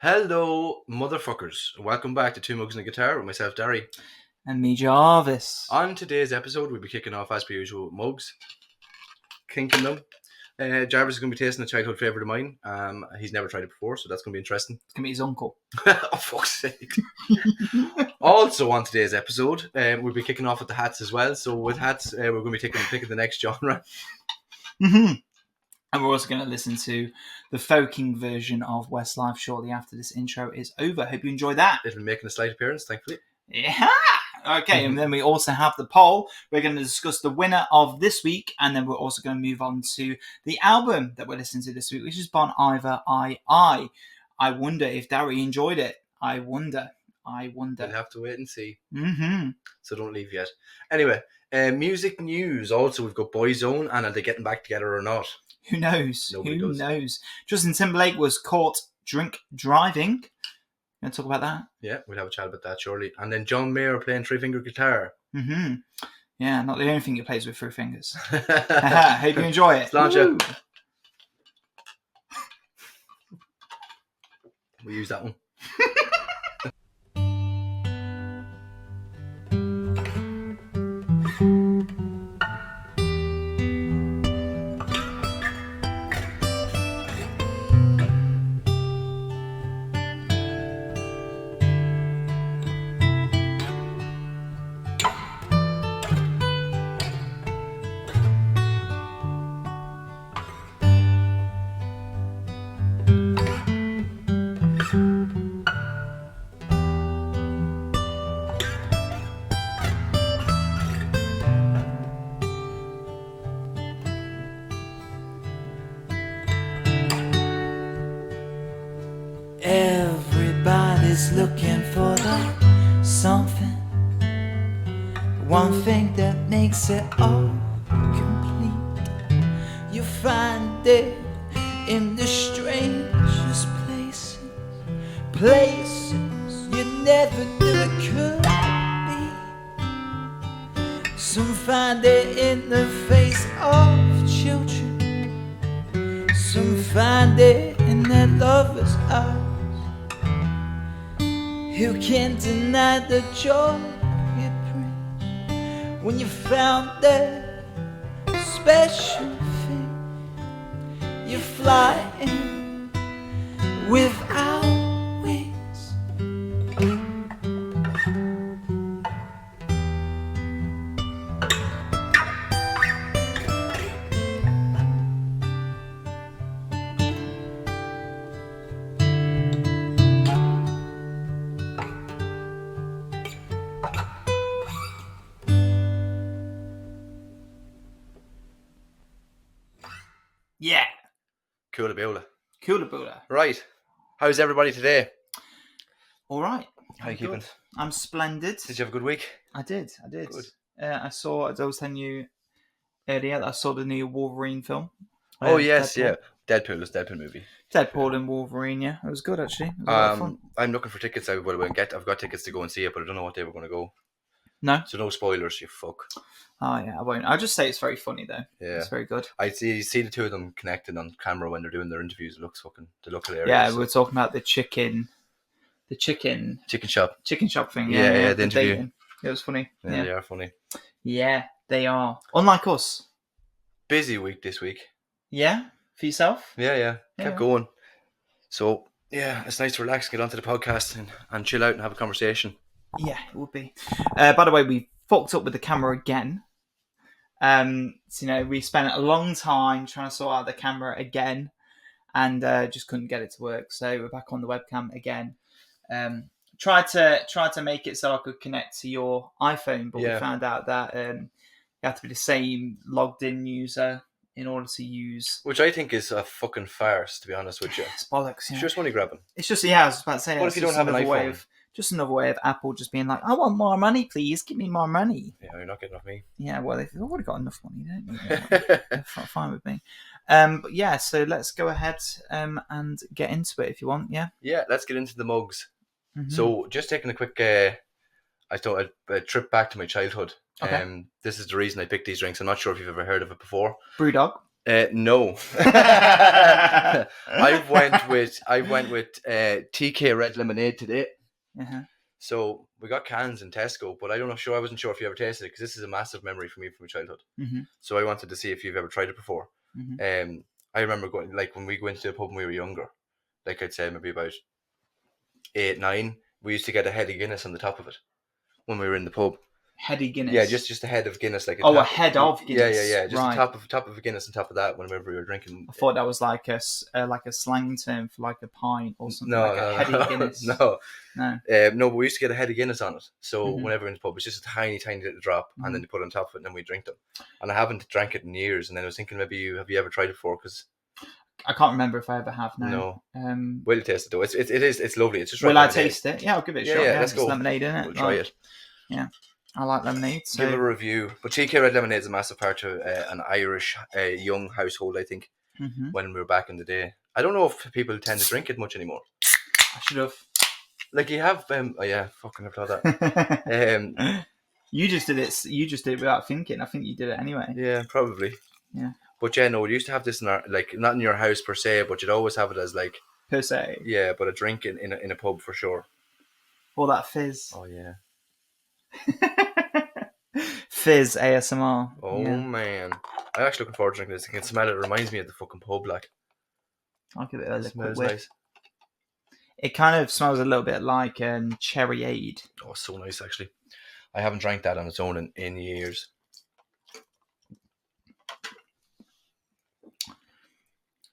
Hello, motherfuckers. Welcome back to Two Mugs and a Guitar with myself, Dary. And me, Jarvis. On today's episode, we'll be kicking off as per usual with mugs, kinking them. Jarvis is going to be tasting a childhood favourite of mine. He's never tried it before, so that's going to be interesting. It's going to be his uncle. Oh, fuck's sake. Also, on today's episode, we'll be kicking off with the hats as well. So with hats, we're going to be picking the next genre. Mm-hmm. And we're also going to listen to the folking version of Westlife shortly after this intro is over. Hope you enjoy that. It'll be making a slight appearance, thankfully. Yeah. Okay, and then we also have the poll. We're going to discuss the winner of this week, and then we're also going to move on to the album that we're listening to this week, which is by Iver I I. I wonder if Dary enjoyed it. I wonder. We'll have to wait and see. Mm-hmm. So don't leave yet. Anyway, music news. Also, we've got Boyzone, and are they getting back together or not? Who knows? Nobody Who does. knows? Justin Timberlake was caught drink driving. Going to talk about that? Yeah, we'll have a chat about that shortly. And then John Mayer playing three-finger guitar. Mm-hmm. Yeah, not the only thing he plays with 3 fingers. Hope you enjoy it. Launch it. We'll use that one. Everybody's looking for that something, one thing that makes it all complete. You find it in the strangest places you never knew it could be. Some find it in the face of children, some find it in their lovers' eyes. Who can deny the joy it brings when you found that special thing? You're flying without wings. Yeah. Coola Beulah. Coola Beulah. Right. How's everybody today? All right. How you keeping? I'm splendid. Did you have a good week? I did. Good. I saw, as I was telling you earlier, I saw the new Wolverine film. Oh, yes, Deadpool. yeah. Deadpool movie. Deadpool and Wolverine, yeah. It was good, actually. It was a lot of fun. I'm looking for tickets. I've got tickets to go and see it, but I don't know what day we're going to go. No? So no spoilers, you fuck. Oh, yeah, I won't. I'll just say it's very funny, though. Yeah. It's very good. I see the two of them connecting on camera when they're doing their interviews. They look hilarious. Yeah, we're talking about the chicken shop thing. Yeah, the interview. Dating. It was funny. Yeah, they are funny. Yeah, they are. Unlike us. Busy week this week. Yeah? For yourself? Yeah. Kept going. So, yeah, it's nice to relax, get onto the podcast and chill out and have a conversation. Yeah, it would be. By the way, we fucked up with the camera again. So, we spent a long time trying to sort out the camera again and just couldn't get it to work. So we're back on the webcam again. Tried to make it so I could connect to your iPhone, but we found out that you have to be the same logged in user in order to use. Which I think is a fucking farce, to be honest with you. It's bollocks. It's just money grabbing. It's just, I was about to say. What if you don't have an iPhone? Just another way of Apple just being like, I want more money, please. Give me more money. Yeah, you're not getting off me. Yeah, well, they've already got enough money, don't you? They're fine with me. But yeah, so let's go ahead and get into it if you want, yeah? Yeah, let's get into the mugs. Mm-hmm. So just taking a quick, I thought a trip back to my childhood. Okay. This is the reason I picked these drinks. I'm not sure if you've ever heard of it before. Brewdog. No. I went with TK Red Lemonade today. Uh-huh. So we got cans in Tesco, but I wasn't sure if you ever tasted it because this is a massive memory for me from my childhood. Mm-hmm. So I wanted to see if you've ever tried it before. Mm-hmm. I remember going, like, when we went to the pub when we were younger, like I'd say maybe about 8, 9, we used to get a head of Guinness on the top of it when we were in the pub. Heady Guinness. Yeah, just a head of Guinness, like a head of Guinness. Yeah. Just right. the top of a Guinness on top of that whenever we were drinking. I thought that was like a slang term for like a pint or something. No, like a heady Guinness. No. No, but we used to get a head of Guinness on it. So whenever in the pub, it's just a tiny little drop, and then you put it on top of it, and then we drink them. And I haven't drank it in years. And then I was thinking, have you ever tried it before? Because I can't remember if I ever have. No. Will you taste it though? It's lovely. It's just will I taste it? Yeah, I'll give it a shot. Yeah, let's go. It's lemonade, isn't it? We'll try it. Yeah. I like lemonade. So. Give a review. But TK Red Lemonade is a massive part of an Irish young household, I think, when we were back in the day. I don't know if people tend to drink it much anymore. I should have. Like you have, oh yeah, fucking I've thought that. You just did it. You just did it without thinking. I think you did it anyway. Yeah, probably. Yeah. But yeah, no, we used to have this in our, like, not in your house per se, but you'd always have it as like per se. Yeah, but a drink in a pub for sure. All that fizz. Oh yeah. Fizz ASMR. Oh man, I'm actually looking forward to drinking this. I can smell it. It reminds me of the fucking pub, like. I'll give it a smells whiff. Nice. It kind of smells a little bit like Cherryade. Oh, so nice actually. I haven't drank that on its own in years. Do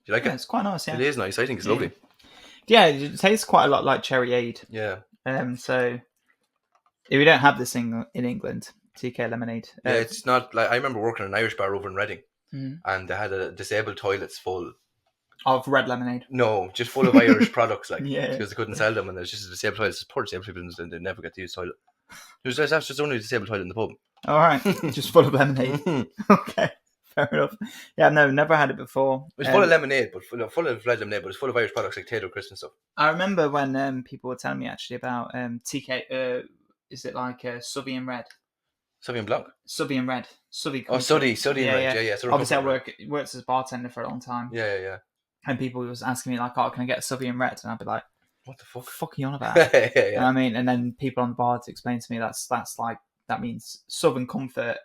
you like it? It's quite nice. Yeah, it is nice. I think it's lovely. Yeah, it tastes quite a lot like Cherryade. Yeah. So we don't have this thing in England. TK Lemonade. Yeah, it's not like I remember working in an Irish bar over in Reading, and they had a disabled toilets full of red lemonade. No, just full of Irish products, like yeah, because they couldn't sell them, and there's just a disabled toilet. It's poor disabled people, and they never get to use the toilet. That's just only a disabled toilet in the pub. All right, just full of lemonade. Okay, fair enough. Yeah, no, never had it before. It's full of lemonade, but full of red lemonade, but it's full of Irish products like Tato Crisp and stuff. I remember when people were telling me actually about TK. Is it like Sauvignon Red? Sauvignon Blanc? Sauvignon Red. Suddy and Red. Yeah. Obviously, I worked as a bartender for a long time. Yeah. And people was asking me like, "Oh, can I get a Sauvignon Red?" And I'd be like, "What the fuck? Fuck are you on about?" yeah. You know what I mean? And then people on the bar to explain to me that means Southern Comfort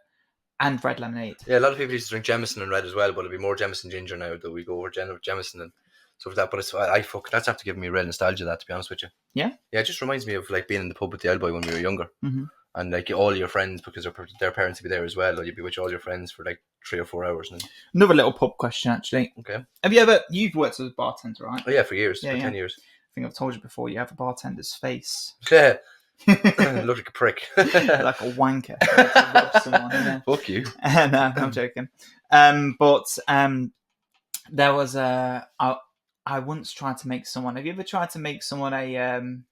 and red lemonade. Yeah, a lot of people used to drink Jameson and red as well, but it'd be more Jameson ginger now. Though we go over Jameson and stuff like that. But that's after giving me real nostalgia. That, to be honest with you. Yeah. Yeah, it just reminds me of like being in the pub with the old boy when we were younger. Mm-hmm. And like all your friends, because their parents would be there as well, or you'd be with all your friends for like 3 or 4 hours. Another little pub question, actually. Okay. You've worked as a bartender, right? Oh yeah, for years, 10 years. I think I've told you before. You have a bartender's face. Yeah. Look like a prick. Like a wanker. To rub someone, Fuck you. No, I'm joking. But there was I once tried to make someone. Have you ever tried to make someone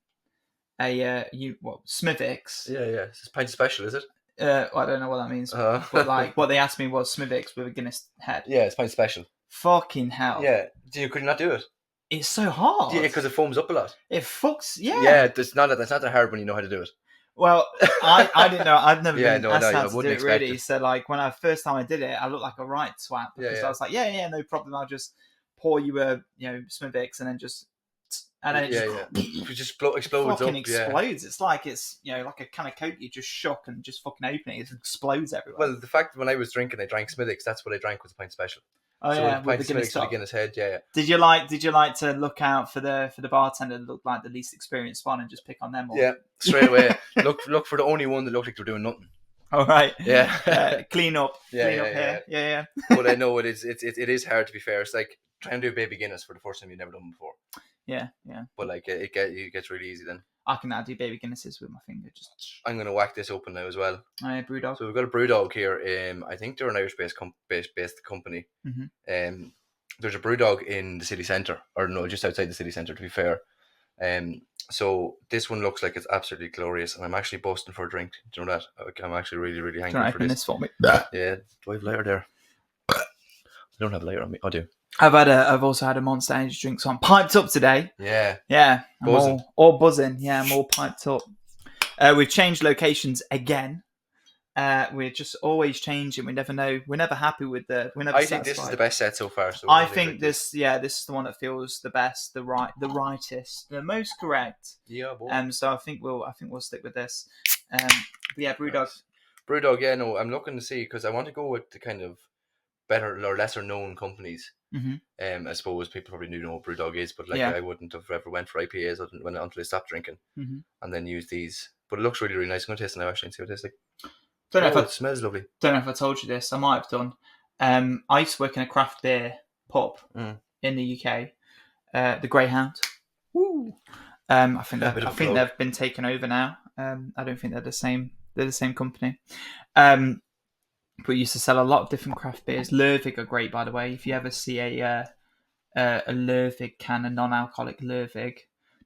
Smithwick's? Yeah. It's pint special, is it? I don't know what that means. But like, what they asked me was Smithwick's with a Guinness head. Yeah, it's pint special. Fucking hell. Yeah. Could you not do it? It's so hard. Yeah, because it foams up a lot. It fucks. Yeah. Yeah, that's not that hard when you know how to do it. Well, I didn't know. I've never been asked how to do it really. So like when first time I did it, I looked like a right twat because I was like, yeah, no problem. I'll just pour you a Smithwick's and then just it just explodes fucking up. Explodes. It's like like a can of Coke you just shock and just fucking open it. It explodes everywhere. Well, the fact that when I was drinking, I drank Smithwick's. That's what I drank was a pint special. Oh so yeah, with the Guinness head. Yeah. Did you like to look out for the bartender that looked like the least experienced one and just pick on them? Or... Yeah, straight away. look for the only one that looked like they're doing nothing. All right. Yeah. Clean up. Here. Yeah. But I know it is hard, to be fair. It's like trying to do a baby Guinness for the first time you've never done before. Yeah. But like it gets really easy then. I can now do baby Guinnesses with my finger. I'm gonna whack this open now as well. Brewdog. So we've got a Brewdog here. I think they're an Irish-based company. Mm-hmm. There's a Brewdog in the city centre, or no, just outside the city centre, to be fair. So this one looks like it's absolutely glorious, and I'm actually busting for a drink. Do you know that? I'm actually really, really hungry for this. For me? Yeah. Do I have a lighter there? I don't have a lighter on me. I do. I've also had a Monster Energy drink, so I'm piped up today. Yeah. I'm all buzzing. Yeah, I'm all piped up. We've changed locations again. We're just always changing. We never know. We're never happy with we're never I satisfied. think this is the best set so far. So I think this is the one that feels the best, the rightest, the most correct. Yeah, boy. So I think we'll stick with this. But yeah, Brewdog. Nice. Brewdog, yeah, no, I'm looking to see because I want to go with the kind of better or lesser known companies. Mm-hmm. I suppose people probably do know what Brewdog is, but like Yeah. I wouldn't have ever went for IPAs until I stopped drinking, Mm-hmm. and then use these. But it looks really, really nice. I'm gonna taste it now actually and see what it tastes like. It smells lovely. Don't know if I told you this. I might have done. I used to work in a craft beer pub in the UK, the Greyhound. Woo! I think they've been taken over now. I don't think they're the same. They're the same company. But we used to sell a lot of different craft beers. Lervig are great, by the way. If you ever see a Lervig can, a non-alcoholic Lervig,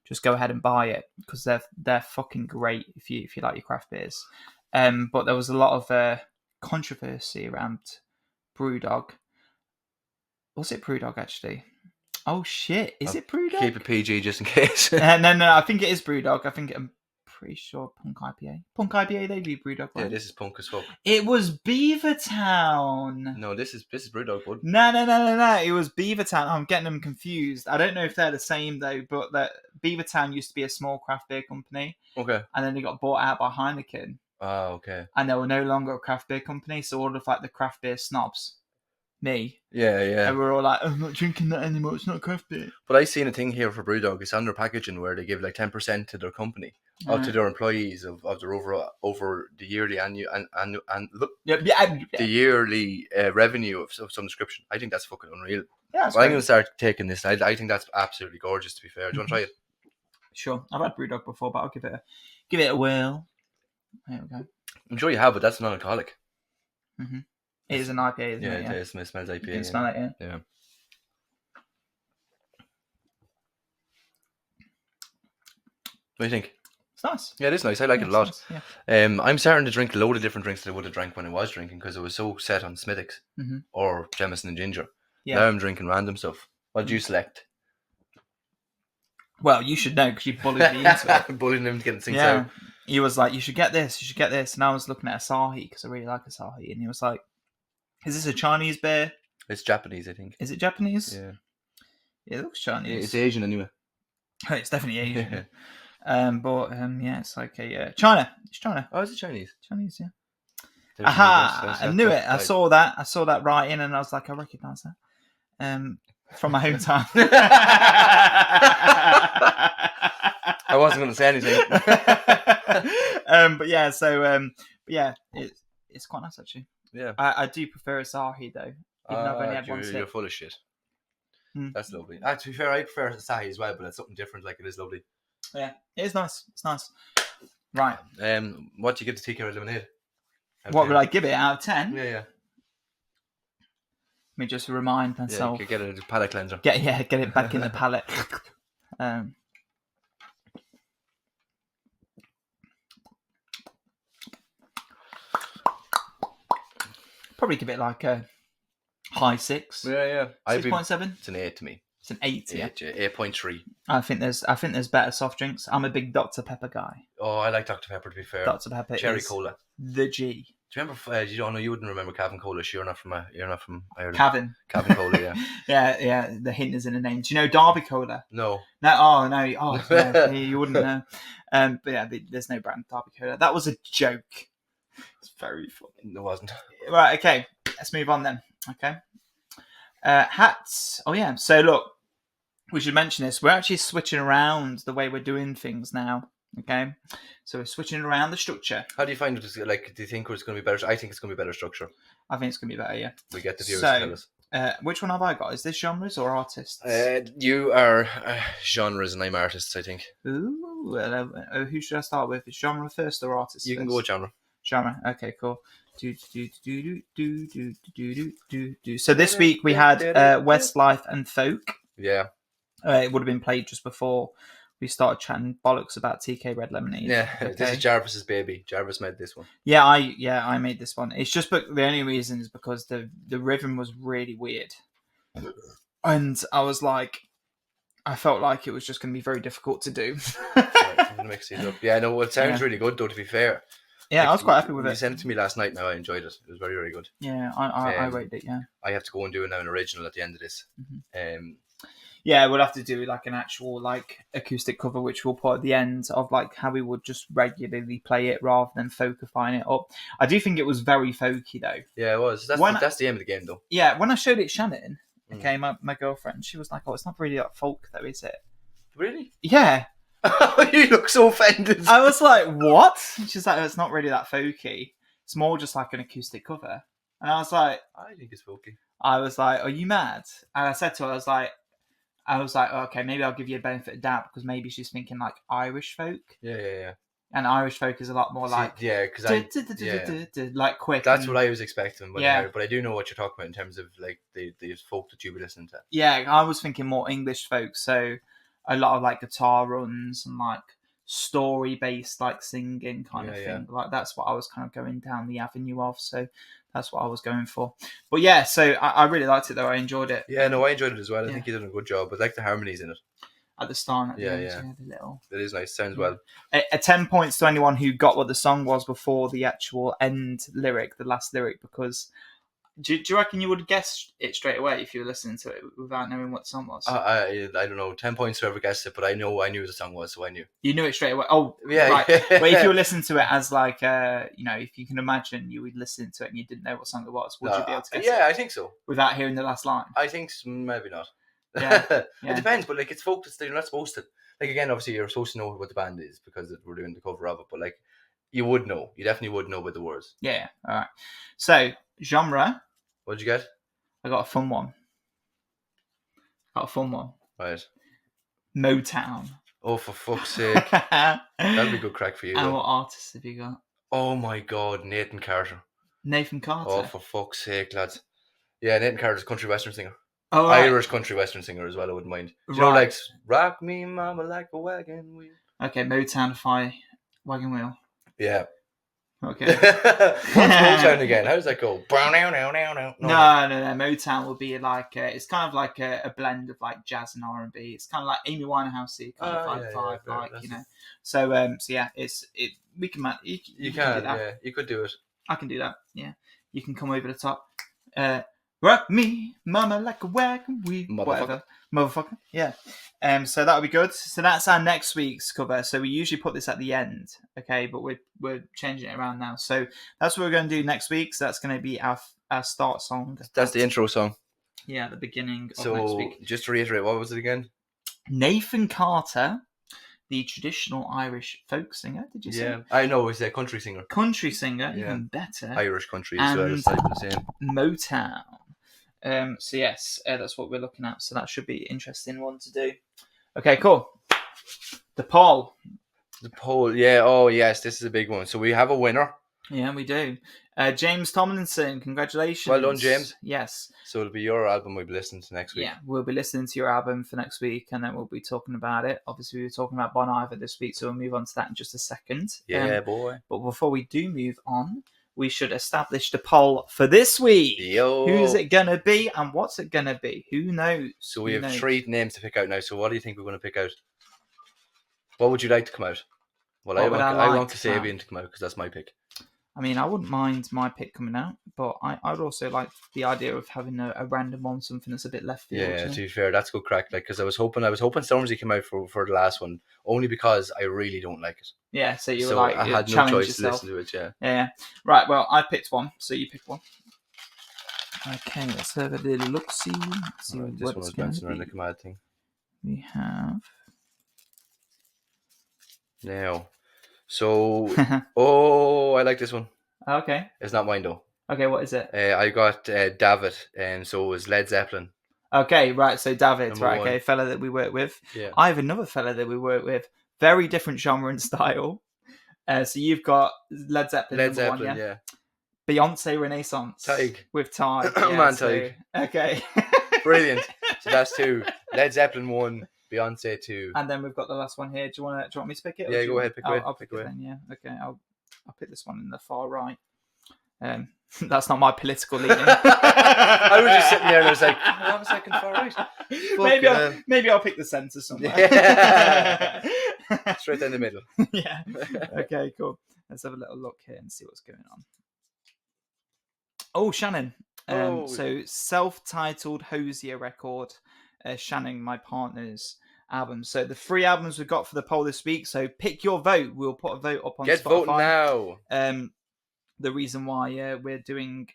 just go ahead and buy it because they're fucking great if you like your craft beers. But there was a lot of controversy around Brewdog. Was it Brewdog actually? Oh shit! Is it Brewdog? Keep it PG just in case. No. I think it is Brewdog. I'm pretty sure Punk IPA. Punk IPA, they do Brewdog, right? Yeah, this is punk as fuck. It was Beavertown. No, this is Brewdog, bud. No. It was Beavertown. I'm getting them confused. I don't know if they're the same though, but Beavertown used to be a small craft beer company. Okay. And then they got bought out by Heineken. Oh, okay. And they were no longer a craft beer company, so all of like the craft beer snobs, me. Yeah. And we're all like, I'm not drinking that anymore. It's not craft beer. But I seen a thing here for Brewdog. It's on their packaging where they give like 10% to their company, up to their employees of their over the yearly the yearly revenue of some description. I think that's fucking unreal. Yeah, I'm going to start taking this. I think that's absolutely gorgeous. To be fair, do you want to try it? Sure, I've had Brewdog before, but I'll give it a whirl. There we go. I'm sure you have, but that's non-alcoholic. Mm-hmm. It is an IPA, isn't it? Yeah, it smells IPA. You can smell it, yeah. What do you think? It's nice. Yeah, it is nice. I like it a lot. Nice, yeah. I'm starting to drink a load of different drinks that I would have drank when I was drinking because I was so set on Smithwick's or Jameson and Ginger. Yeah. Now I'm drinking random stuff. What did you select? Well, you should know because you bullied me into it. Bullying him to get things out. He was like, you should get this. And I was looking at Asahi because I really like Asahi. And he was like, is this a Chinese beer? It's Japanese, I think. Is it Japanese? Yeah. It looks Chinese. Yeah, it's Asian anyway. It's definitely Asian. Yeah, it's like China. It's China. Oh, is it Chinese? Chinese, yeah. Aha! I knew it. I saw that writing and I was like, I recognise that. From my hometown. I wasn't going to say anything. It's quite nice actually. Yeah. I do prefer Asahi though. Even though I've only had one sip. You're full of shit. That's lovely. To be fair, I prefer Asahi as well, but it's something different. Like it is lovely. Yeah, it is nice. It's nice. Right. What do you give the TK Red Lemonade? What would I give it out of 10? Yeah. Let me just remind myself. Yeah, get a palate cleanser. Get it back in the palate. Probably give it like a high 6. Yeah. 6.7. It's an 8 to me. It's an 8. 8.3. I think there's better soft drinks. I'm a big Dr Pepper guy. Oh, I like Dr Pepper. To be fair, Dr Pepper Cherry is Cola. The G. Do you remember? You wouldn't remember Cavan Cola. You're not from Ireland. Cavan Cola, yeah. yeah. The hint is in the name. Do you know Derby Cola? No. No. No. You wouldn't know. But yeah, there's no brand Derby Cola. That was a joke. It's very funny. It wasn't. Right. Okay. Let's move on then. Okay. Hats. Oh yeah. So look, we should mention this. We're actually switching around the way we're doing things now. Okay, so we're switching around the structure. How do you find it? Like, do you think it's going to be better? I think it's going to be better structure. I think it's going to be better, yeah. We get the viewers to tell us. Which one have I got? Is this genres or artists? You are genres and I'm artists, I think. Ooh, who should I start with? Is genre first or artist? You can go with genre. Genre, okay, cool. So this week we had Westlife and Folk. Yeah. It would have been played just before we started chatting bollocks about TK Red Lemonade. Yeah, okay. This is Jarvis's baby. Jarvis made this one. Yeah, I made this one. It's just, but the only reason is because the rhythm was really weird, and I was like, I felt like it was just going to be very difficult to do. Right, I'm gonna mix these up. Yeah, no, it sounds really good though. To be fair, Yeah, I was quite happy with it. You sent it to me last night. Now I enjoyed it. It was very, very good. Yeah, I rated it. Yeah. I have to go and do an original at the end of this. Mm-hmm. Yeah, we'll have to do like an actual like acoustic cover, which we'll put at the end of like how we would just regularly play it rather than folkifying it up. I do think it was very folky though. Yeah, it was. That's the aim of the game though. Yeah, when I showed it Shannon, okay, my girlfriend, she was like, "Oh, it's not really like folk though, is it?" Really? Yeah. You look so offended. I was like, "What?" She's like, "Oh, it's not really that folky. It's more just like an acoustic cover." And I was like, "I think it's folky." I was like, "Are you mad?" And I said to her, I was like, oh, okay, maybe I'll give you a benefit of doubt because maybe she's thinking like Irish folk. Yeah. And Irish folk is a lot more like because like quick. That's what I was expecting. But I do know what you're talking about in terms of like the folk that you be listening to. Yeah, I was thinking more English folk, so a lot of like guitar runs and like story based like singing kind of thing. Like that's what I was kind of going down the avenue of. So that's what I was going for. But yeah, so I really liked it though. I enjoyed it. Yeah, no, I enjoyed it as well. I think you did a good job. But like the harmonies in it. At the start. At the end, yeah. The little... It is nice. Sounds well. A 10 points to anyone who got what the song was before the actual end lyric, the last lyric, because do you reckon you would guess it straight away if you were listening to it without knowing what the song was? I don't know. 10 points to whoever guessed it, but I knew what the song was, so I knew. You knew it straight away? Oh, yeah. Right. But if you were listening to it as like, if you can imagine you would listen to it and you didn't know what song it was, would you be able to guess it? Yeah, I think so. Without hearing the last line? I think maybe not. Yeah. It depends, but like it's folk that's you're not supposed to. Like again, obviously you're supposed to know what the band is because we're doing the cover of it, but like you would know. You definitely would know by the words. Yeah. All right. So, genre. What'd you get? I got a fun one. Right. Motown. Oh, for fuck's sake. That'd be good crack for you. And what artists have you got? Oh my God, Nathan Carter. Nathan Carter? Oh, for fuck's sake, lads. Yeah, Nathan Carter's a country western singer. Oh, right. Irish country western singer as well, I wouldn't mind. Do you know, like, rock me, mama, like a wagon wheel. Okay, Motown, wagon wheel. Yeah. Okay. What's Motown again? How does that go? No. Motown would be like it's kind of like a blend of like jazz and R&B. It's kind of like Amy Winehouse-y kind of vibe, like you know. So yeah, we can. You can do that. Yeah, you could do it. I can do that. Yeah, you can come over the top. Rock me, mama, like a wagon wheel. Whatever. Motherfucker. Yeah. So that'll be good. So that's our next week's cover. So we usually put this at the end, okay? But we're changing it around now. So that's what we're going to do next week. So that's going to be our start song. That's the intro song. Yeah, at the beginning of next week. So just to reiterate, what was it again? Nathan Carter, the traditional Irish folk singer. Did you say? Yeah, I know. He's a country singer. Country singer, even better. Irish country as well. It's like the same. Motown. So yes, that's what we're looking at. So that should be an interesting one to do. Okay, cool. The poll. Yeah. Oh, yes. This is a big one. So we have a winner. Yeah, we do. James Tomlinson. Congratulations. Well done, James. Yes. So it'll be your album we'll be listening to next week. Yeah, we'll be listening to your album for next week, and then we'll be talking about it. Obviously, we were talking about Bon Iver this week, so we'll move on to that in just a second. Yeah, boy. But before we do move on, we should establish the poll for this week. Yo. Who's it going to be and what's it going to be? Who knows? So we have 3 names to pick out now. So what do you think we're going to pick out? What would you like to come out? Well, I want Kasabian to come out because that's my pick. I mean, I wouldn't mind my pick coming out, but I'd also like the idea of having a random one, something that's a bit left field. Yeah, to be fair, that's good crack. Like, because I was hoping Stormzy came out for the last one, only because I really don't like it. Yeah, so you were like, I had no choice yourself. To listen to it. Yeah. Right. Well, I picked one, so you pick one. Okay, let's have a little look. See this one was bouncing around the command thing. We have now. So, I like this one. Okay. It's not mine though. Okay, what is it? I got David, and so it was Led Zeppelin. Okay, right. So David, Number right? 1. Okay, fella that we work with. Yeah. I have another fella that we work with. Very different genre and style. So you've got Led Zeppelin. Led Zeppelin, yeah. Beyonce Renaissance. Tig. With Tig. Tig. Okay. Brilliant. So that's 2. Led Zeppelin 1. Beyonce 2. And then we've got the last one here. Do you want me to pick it? Yeah, go ahead. Pick away. I'll pick it then. Yeah. Okay. I'll pick this one in the far right. That's not my political leaning. I was just sitting there and I was like, "One second, far right." Maybe I'll pick the centre somewhere. Yeah. Straight down the middle. Yeah. Okay, cool. Let's have a little look here and see what's going on. Oh, Shannon. So self-titled Hozier record. Shannon, my partner's album. So the 3 albums we've got for the poll this week. So pick your vote. We'll put a vote up on Get Spotify. voting now. The reason why we're doing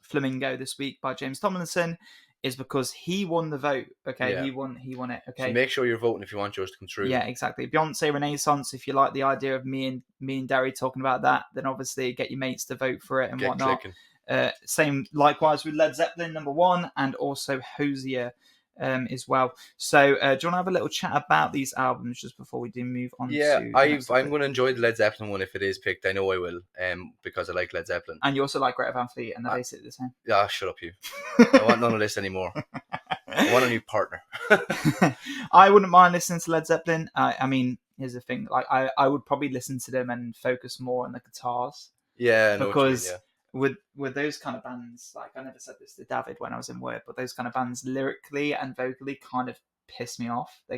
Flamingo this week by James Tomlinson is because he won the vote. Okay, yeah. He won it. Okay, so make sure you're voting if you want yours to come true. Yeah, exactly. Beyonce Renaissance. If you like the idea of me and Dary talking about that, then obviously get your mates to vote for it and whatnot. Same likewise with Led Zeppelin #1 and also Hozier as well. So do you want to have a little chat about these albums just before we do move on? Yeah, I'm going to enjoy the Led Zeppelin one if it is picked. I know I will, because I like Led Zeppelin. And you also like Greta Van Fleet, and they're basically the same. Yeah, shut up you. I want none of this anymore. I want a new partner. I wouldn't mind listening to Led Zeppelin. I mean, here's the thing: like, I would probably listen to them and focus more on the guitars. Yeah, I know because. What you mean, yeah. With those kind of bands, like I never said this to David when I was in work, but those kind of bands lyrically and vocally kind of piss me off. I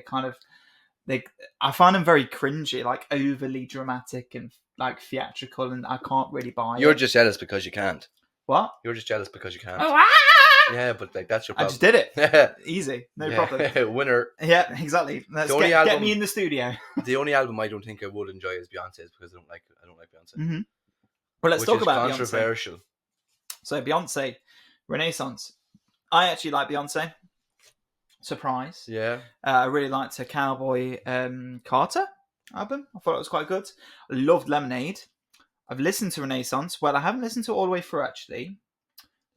find them very cringy, like overly dramatic and like theatrical, and I can't really buy it. You're just jealous because you can't. What? You're just jealous because you can't. Oh, ah! Yeah, but like that's your problem. I just did it. Easy, no problem. Winner. Yeah, exactly. Let's get me in the studio. The only album I don't think I would enjoy is Beyonce's because I don't like Beyonce. Mm-hmm. Well, let's talk about controversial. Beyonce. So Beyonce, Renaissance. I actually like Beyonce. Surprise. Yeah. I really liked her Cowboy Carter album. I thought it was quite good. I loved Lemonade. I've listened to Renaissance. Well, I haven't listened to it all the way through, actually.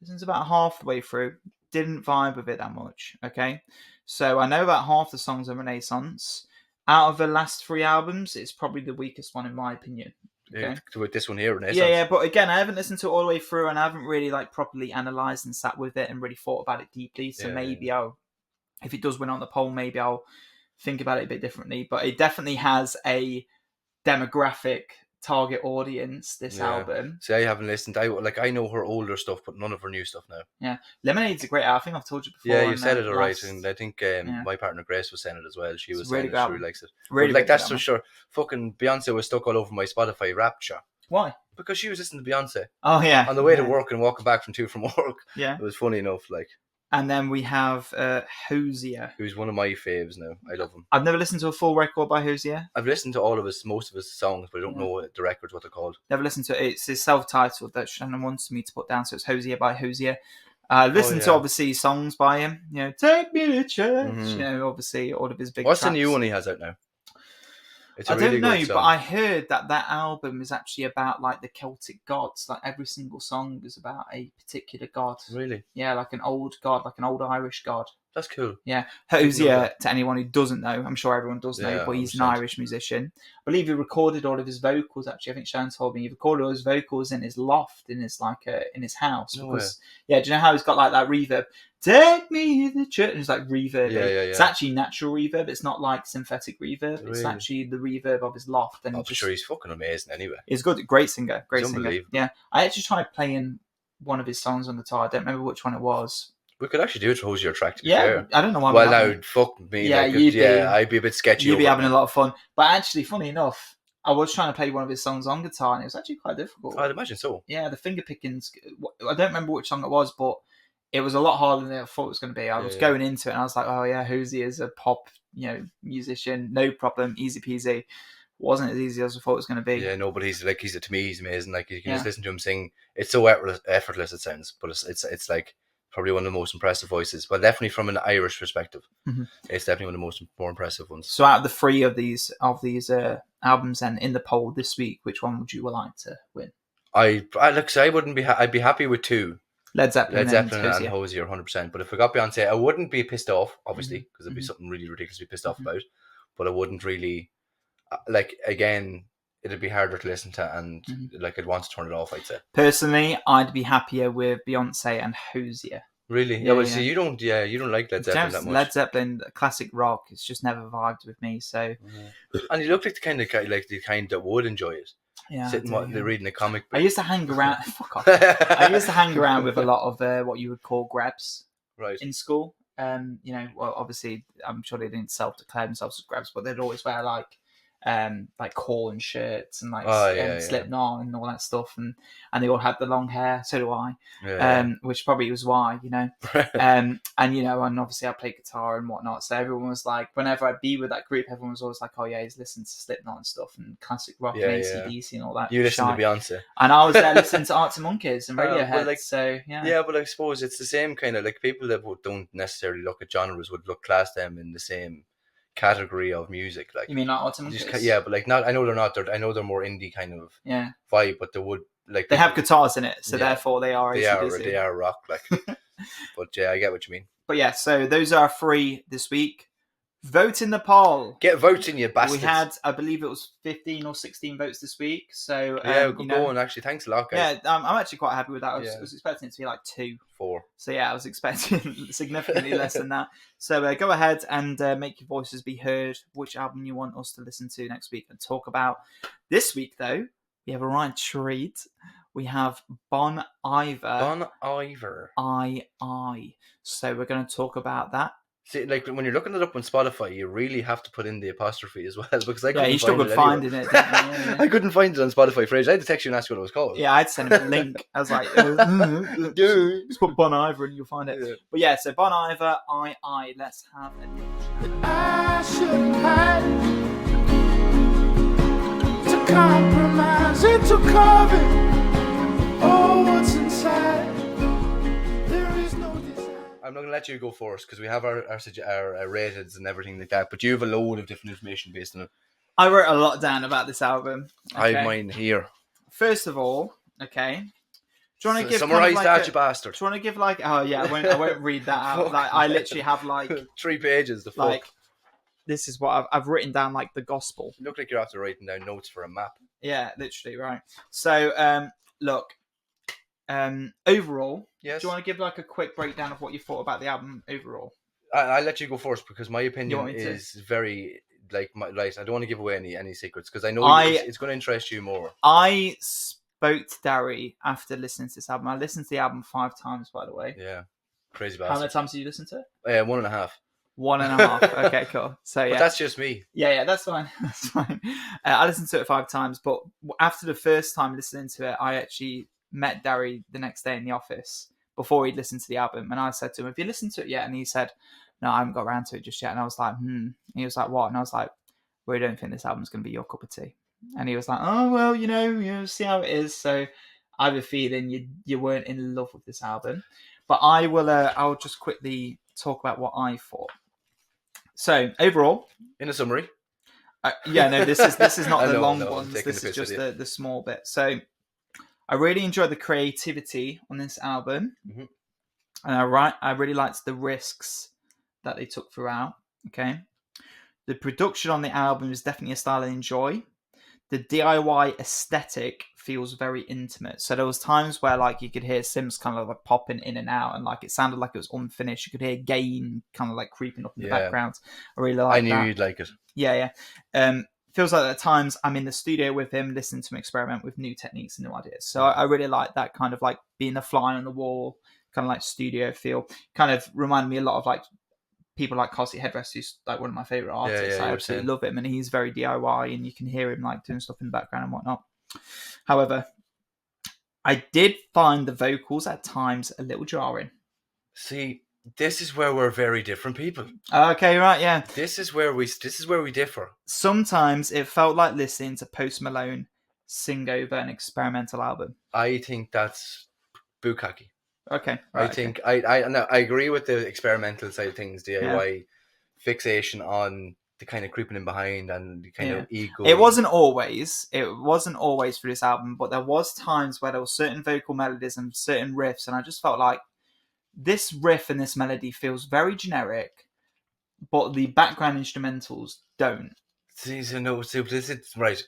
Listened to about half the way through. Didn't vibe with it that much, okay? So I know about half the songs on Renaissance. Out of the last 3 albums, it's probably the weakest one in my opinion. Okay. With this one here, Renaissance. Yeah, but again, I haven't listened to it all the way through, and I haven't really like properly analysed and sat with it and really thought about it deeply. So maybe I'll, if it does win on the poll, maybe I'll think about it a bit differently. But it definitely has a demographic target audience. This album. See, I haven't listened. I know her older stuff, but none of her new stuff now. Yeah, Lemonade's a great album. I think I've told you before. Yeah, you said it all right, and I think my partner Grace was saying it as well. She was saying she really likes it. Really, like that's for sure. Fucking Beyonce was stuck all over my Spotify Rapture. Why? Because she was listening to Beyonce. Oh yeah. On the way to work and walking back from work. Yeah. It was funny enough, like. And then we have Hozier, who's one of my faves now. I love him. I've never listened to a full record by Hozier. I've listened to most of his songs, but I don't know the records, what they're called. Never listened to it. It's his self-titled that Shannon wants me to put down, so it's Hozier by Hozier. Listened to obviously songs by him. You know, Take Me to Church. Mm-hmm. You know, obviously all of his big. What's tracks. The new one he has out now? I don't know, but I heard that album is actually about like the Celtic gods. Like every single song is about a particular god. Really? Yeah, like an old god, like an old Irish god. That's cool. Yeah. Hozier, to anyone who doesn't know, I'm sure everyone does know, but he's 100%. An Irish musician. I believe he recorded all of his vocals, actually. I think Sharon told me he recorded all his vocals in his loft, in his house. No because, do you know how he's got like that reverb? Take me to the church. And it's like reverb. Yeah. It's actually natural reverb. It's not like synthetic reverb. Really? It's actually the reverb of his loft. And I'm sure he's fucking amazing anyway. He's good. Great singer. Yeah. I actually tried playing one of his songs on guitar. I don't remember which one it was. We could actually do a Hozier track, to be fair. I don't know why. Well, now, fuck me. Yeah, I'd be a bit sketchy. You'd be having a lot of fun. But actually, funny enough, I was trying to play one of his songs on guitar, and it was actually quite difficult. I'd imagine so. Yeah, the finger pickings. I don't remember which song it was, but it was a lot harder than I thought it was going to be. I was going into it, and I was like, oh yeah, Hozier is a pop, musician, no problem, easy peasy. Wasn't as easy as I thought it was going to be. Yeah, no, but to me, he's amazing. Like you can just listen to him sing. It's so effortless it sounds, but it's like probably one of the most impressive voices. Well, definitely from an Irish perspective, it's definitely one of the more impressive ones. So, out of the 3 of these albums, then in the poll this week, which one would you like to win? I'd be happy with 2. Led Zeppelin and Hozier, 100%. But if we got Beyonce, I wouldn't be pissed off, obviously, because it'd be something really ridiculous to be pissed off about. But I wouldn't really, again, it'd be harder to listen to, and I'd want to turn it off, I'd say. Personally, I'd be happier with Beyonce and Hozier. Really? Yeah. So you don't like Led Zeppelin that much. Led Zeppelin, classic rock, it's just never vibed with me. So, and you look like the kind that would enjoy it. Yeah, they're reading a comic book. I used to hang around. Fuck off. I used to hang around with a lot of what you would call grabs, right, in school. Well, obviously, I'm sure they didn't self-declare themselves as grabs, but they'd always wear like like Korn shirts and like yeah. Slipknot and all that stuff, and they all had the long hair. So do I, Yeah. which probably was why, and and obviously I play guitar and whatnot. So everyone was like, whenever I'd be with that group, everyone was always like, "Oh yeah, he's listening to Slipknot and stuff and classic rock and AC/DC and all that." You listen to Beyonce, and I was there listening to Arctic Monkeys and Radiohead. Like, so yeah. Yeah, but I suppose it's the same kind of like people that don't necessarily look at genres would class them in the same category of music. Like, you mean like Arctic Monkeys? Yeah, but like not. I know they're not. I know they're more indie kind of vibe, but they would like they have guitars in it, so therefore they are. They are rock. Like, but yeah, I get what you mean. But yeah, so those are 3 this week. Vote in the poll. Get voting, you bastards. We had, I believe it was 15 or 16 votes this week. So good going. Actually, thanks a lot, guys. Yeah, I'm actually quite happy with that. I was expecting it to be like 2, 4. So yeah, I was expecting significantly less than that. So go ahead and make your voices be heard. Which album you want us to listen to next week and talk about. This week, though, we have a right treat. We have Bon Iver. I. So we're going to talk about that. See, like when you're looking it up on Spotify, you really have to put in the apostrophe as well because you struggled finding it. I couldn't find it on Spotify for ages. I had to text you and ask you what it was called. Yeah, I'd send him a link. I was like, just put Bon Iver and you'll find it. Yeah. But yeah, so Bon Iver, I. Let's have a look. I shouldn't have to compromise into carving. Oh, what's inside? I'm not going to let you go first because we have our rateds and everything like that, but you have a load of different information based on it. I wrote a lot down about this album. Okay. I have mine here. First of all, okay. Do you want to give summarize that, you bastard? Do you want to give like? Oh yeah, I won't read that out. Like I literally have like 3 pages. The fuck. Like, this is what I've written down, like the gospel. You look like you're after writing down notes for a map. Yeah, literally, right. So look. Overall, yes. Do you want to give like a quick breakdown of what you thought about the album overall? I'll let you go first because my opinion is very I don't want to give away any secrets because I know it's going to interest you more. I spoke to Dary after listening to this album. I listened to the album 5 times, by the way. Yeah, crazy bastard. How many times did you listen to it? 1.5. 1.5. Okay, cool. So yeah, but that's just me. Yeah, that's fine. That's fine. I listened to it 5 times, but after the first time listening to it, I actually met Dary the next day in the office before he'd listened to the album, and I said to him, "Have you listened to it yet?" And he said, "No, I haven't got around to it just yet." And I was like, And he was like, "What?" And I was like, "We don't think this album's going to be your cup of tea." And he was like, "Oh well, see how it is." So I have a feeling you weren't in love with this album, but I'll just quickly talk about what I thought. So overall, in a summary, this is not the long ones. This is just the small bit. So. I really enjoyed the creativity on this album, and I really liked the risks that they took throughout. Okay, the production on the album is definitely a style I enjoy. The DIY aesthetic feels very intimate. So there was times where like you could hear Sims kind of like popping in and out, and like it sounded like it was unfinished. You could hear gain kind of like creeping up in the background. I really like that. I knew you'd like it. Yeah. Feels like at times I'm in the studio with him, listening to him experiment with new techniques and new ideas. So I really like that kind of like being a fly on the wall, kind of like studio feel. Kind of reminded me a lot of like people like Cosy Headrest, who's like one of my favorite artists. I absolutely love him, and he's very DIY, and you can hear him like doing stuff in the background and whatnot. However, I did find the vocals at times a little jarring. See, this is where we're very different people. Okay, right, yeah. This is where we differ. Sometimes it felt like listening to Post Malone sing over an experimental album. I think that's bukkake. Okay. Right, I think I agree with the experimental side of things, DIY fixation on the kind of creeping in behind and the kind of ego. It wasn't always for this album, but there was times where there were certain vocal melodies and certain riffs, and I just felt like this riff and this melody feels very generic, but the background instrumentals don't. This is right.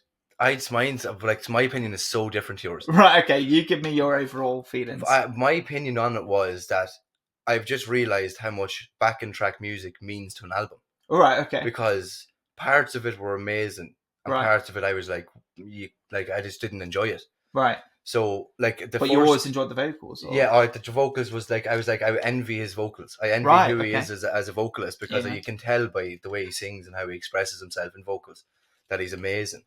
Mine's like, my opinion is so different to yours. Right, okay, you give me your overall feelings. My opinion on it was that I've just realised how much backing track music means to an album. Right, okay. Because parts of it were amazing, and parts of it I was like, I just didn't enjoy it. Right. So you always enjoyed the vocals. Or? Yeah, the vocals was I envy his vocals. I envy who he is as a vocalist because you can tell by the way he sings and how he expresses himself in vocals. that he's amazing.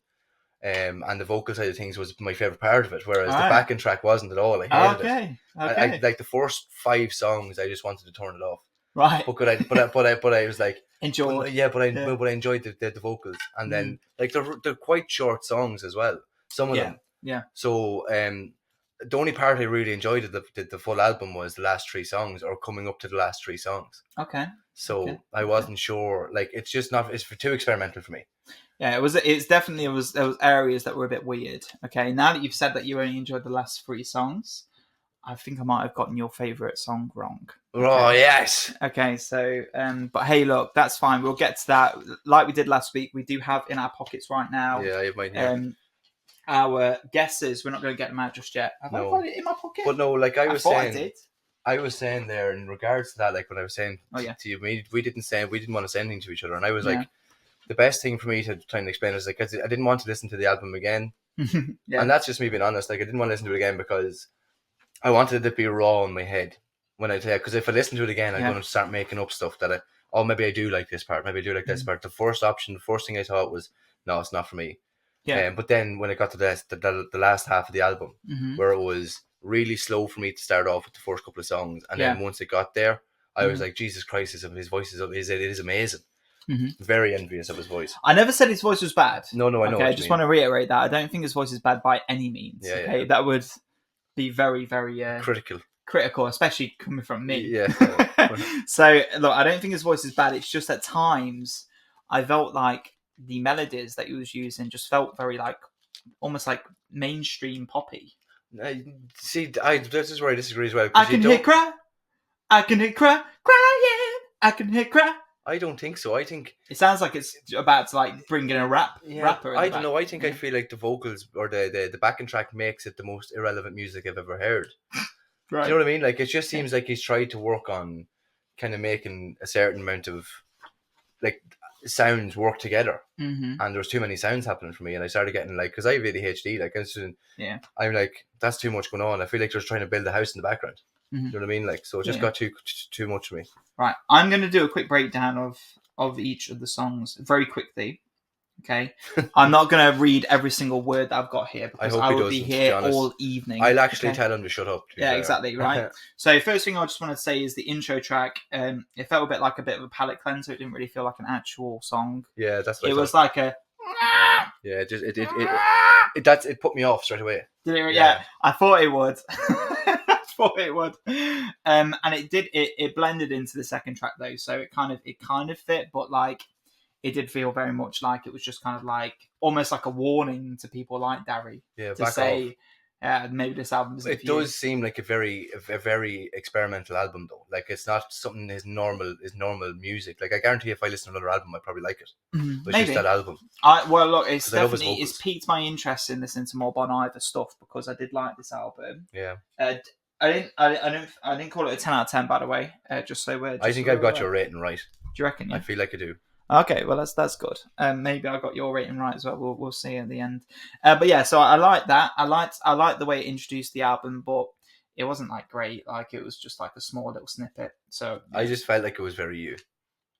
And the vocal side of things was my favorite part of it, whereas the backing track wasn't at all. I hated it. I like the first 5 songs. I just wanted to turn it off. Right. But I was like enjoyed. But I enjoyed the vocals, and then like they're quite short songs as well. Some of them. Yeah. So the only part I really enjoyed of the full album was the last 3 songs, or coming up to the last 3 songs. Okay. So I wasn't sure. Like it's just not. It's too experimental for me. Yeah, it was. It's definitely there was areas that were a bit weird. Okay, now that you've said that you only enjoyed the last 3 songs, I think I might have gotten your favourite song wrong. Okay. Oh yes. Okay, so but hey, look, that's fine. We'll get to that. Like we did last week, we do have in our pockets right now. Yeah, I have mine here. Our guesses. We're not going to get them out just yet. Have I got it in my pocket? But no, like I was saying, I did. I was saying there in regards to that, like when I was saying to you, we didn't want to say anything to each other, and I was like, the best thing for me to try and explain is like I didn't want to listen to the album again, and that's just me being honest. Like I didn't want to listen to it again because I wanted it to be raw in my head when I tell you, because if I listen to it again, I'm going to start making up stuff that maybe I do like this part, maybe I do like this part. The first thing I thought was no, it's not for me. Yeah. But then when it got to the last half of the album, where it was really slow for me to start off with the first couple of songs, and then once it got there, I was like, Jesus Christ, his voice is amazing. Very envious of his voice. I never said his voice was bad. No, I know. Okay, I just want to reiterate that. I don't think his voice is bad by any means. Okay, that would be very, very critical, especially coming from me. Yeah. So look, I don't think his voice is bad. It's just at times I felt like the melodies that he was using just felt very like almost like mainstream poppy. See, this is where I disagree as well. I can hear crying. I can hear cry. I don't think so. I think it sounds like it's about to like bring in a rapper. I don't know. I think I feel like the vocals or the backing track makes it the most irrelevant music I've ever heard. Right. Do you know what I mean? Like it just seems like he's tried to work on kind of making a certain amount of like sounds work together, and there was too many sounds happening for me, and I started getting like, because I have ADHD, like I'm like, that's too much going on. I feel like they're trying to build a house in the background. You know what I mean? Like, so it just got too much for me. Right, I'm going to do a quick breakdown of each of the songs very quickly. Okay, I'm not going to read every single word that I've got here because I will be here all evening. I'll actually tell him to shut up. Yeah, exactly, right? So first thing I just want to say is the intro track. It felt a bit like a bit of a palate cleanser. It didn't really feel like an actual song. Yeah, that's what it was like a... Yeah, it put me off straight away. Did it? Yeah, I thought it would. And it blended into the second track though, so it kind of fit, but like it did feel very much like it was just kind of like almost like a warning to people like Dary to say maybe this album isn't it does seem like a very experimental album though. Like it's not something his normal music. Like I guarantee if I listen to another album I'd probably like it. But maybe. It's just that album. It's definitely it's piqued my interest in listening to more Bon Iver stuff because I did like this album. Yeah. I didn't call it a 10 out of 10 by the way. Just so we're. I think I've got your rating right. Do you reckon? Yeah? I feel like I do. Okay, well that's good. Maybe I got your rating right as well. We'll see at the end. But yeah, so I like that. I liked the way it introduced the album, but it wasn't like great. Like it was just like a small little snippet. So I just felt like it was very you.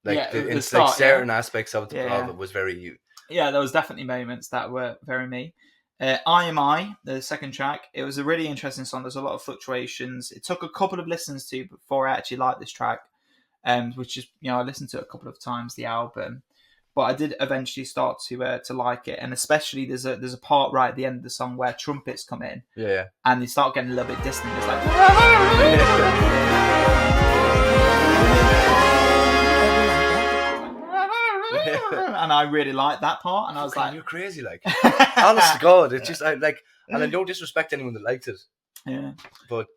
Like the start, like certain aspects of it was very you. Yeah, there was definitely moments that were very me. I, the second track, it was a really interesting song. There's a lot of fluctuations. It took a couple of listens to before I actually liked this track. Which is, I listened to it a couple of times, the album, but I did eventually start to like it, and especially there's a part right at the end of the song where trumpets come in, and they start getting a little bit distant. It's like, and I really liked that part, and I was like, "You're crazy!" Like, honest to God, it's just and I don't disrespect anyone that liked it, but.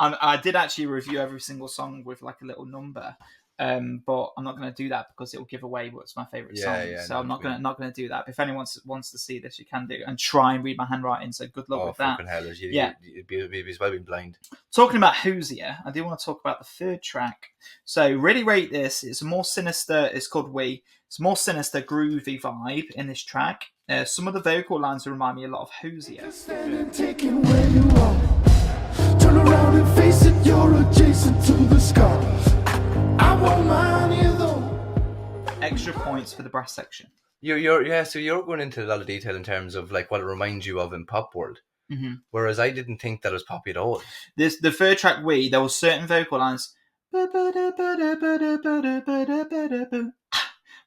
I did actually review every single song with like a little number, but I'm not going to do that because it will give away what's my favourite song. So I'm not going to do that. But if anyone wants to see this, you can do and try and read my handwriting. So good luck with that. Hell, you'd be well being blind. Talking about Hozier, I do want to talk about the third track. So really rate this. It's a more sinister. It's called We. It's a more sinister, groovy vibe in this track. Some of the vocal lines remind me a lot of Hozier. Turn around and face it, you're adjacent to the scars. I won't mind you though. Extra points for the brass section. So you're going into a lot of detail in terms of like what it reminds you of in pop world. Mm-hmm. Whereas I didn't think that was poppy at all. The third track, there was certain vocal lines.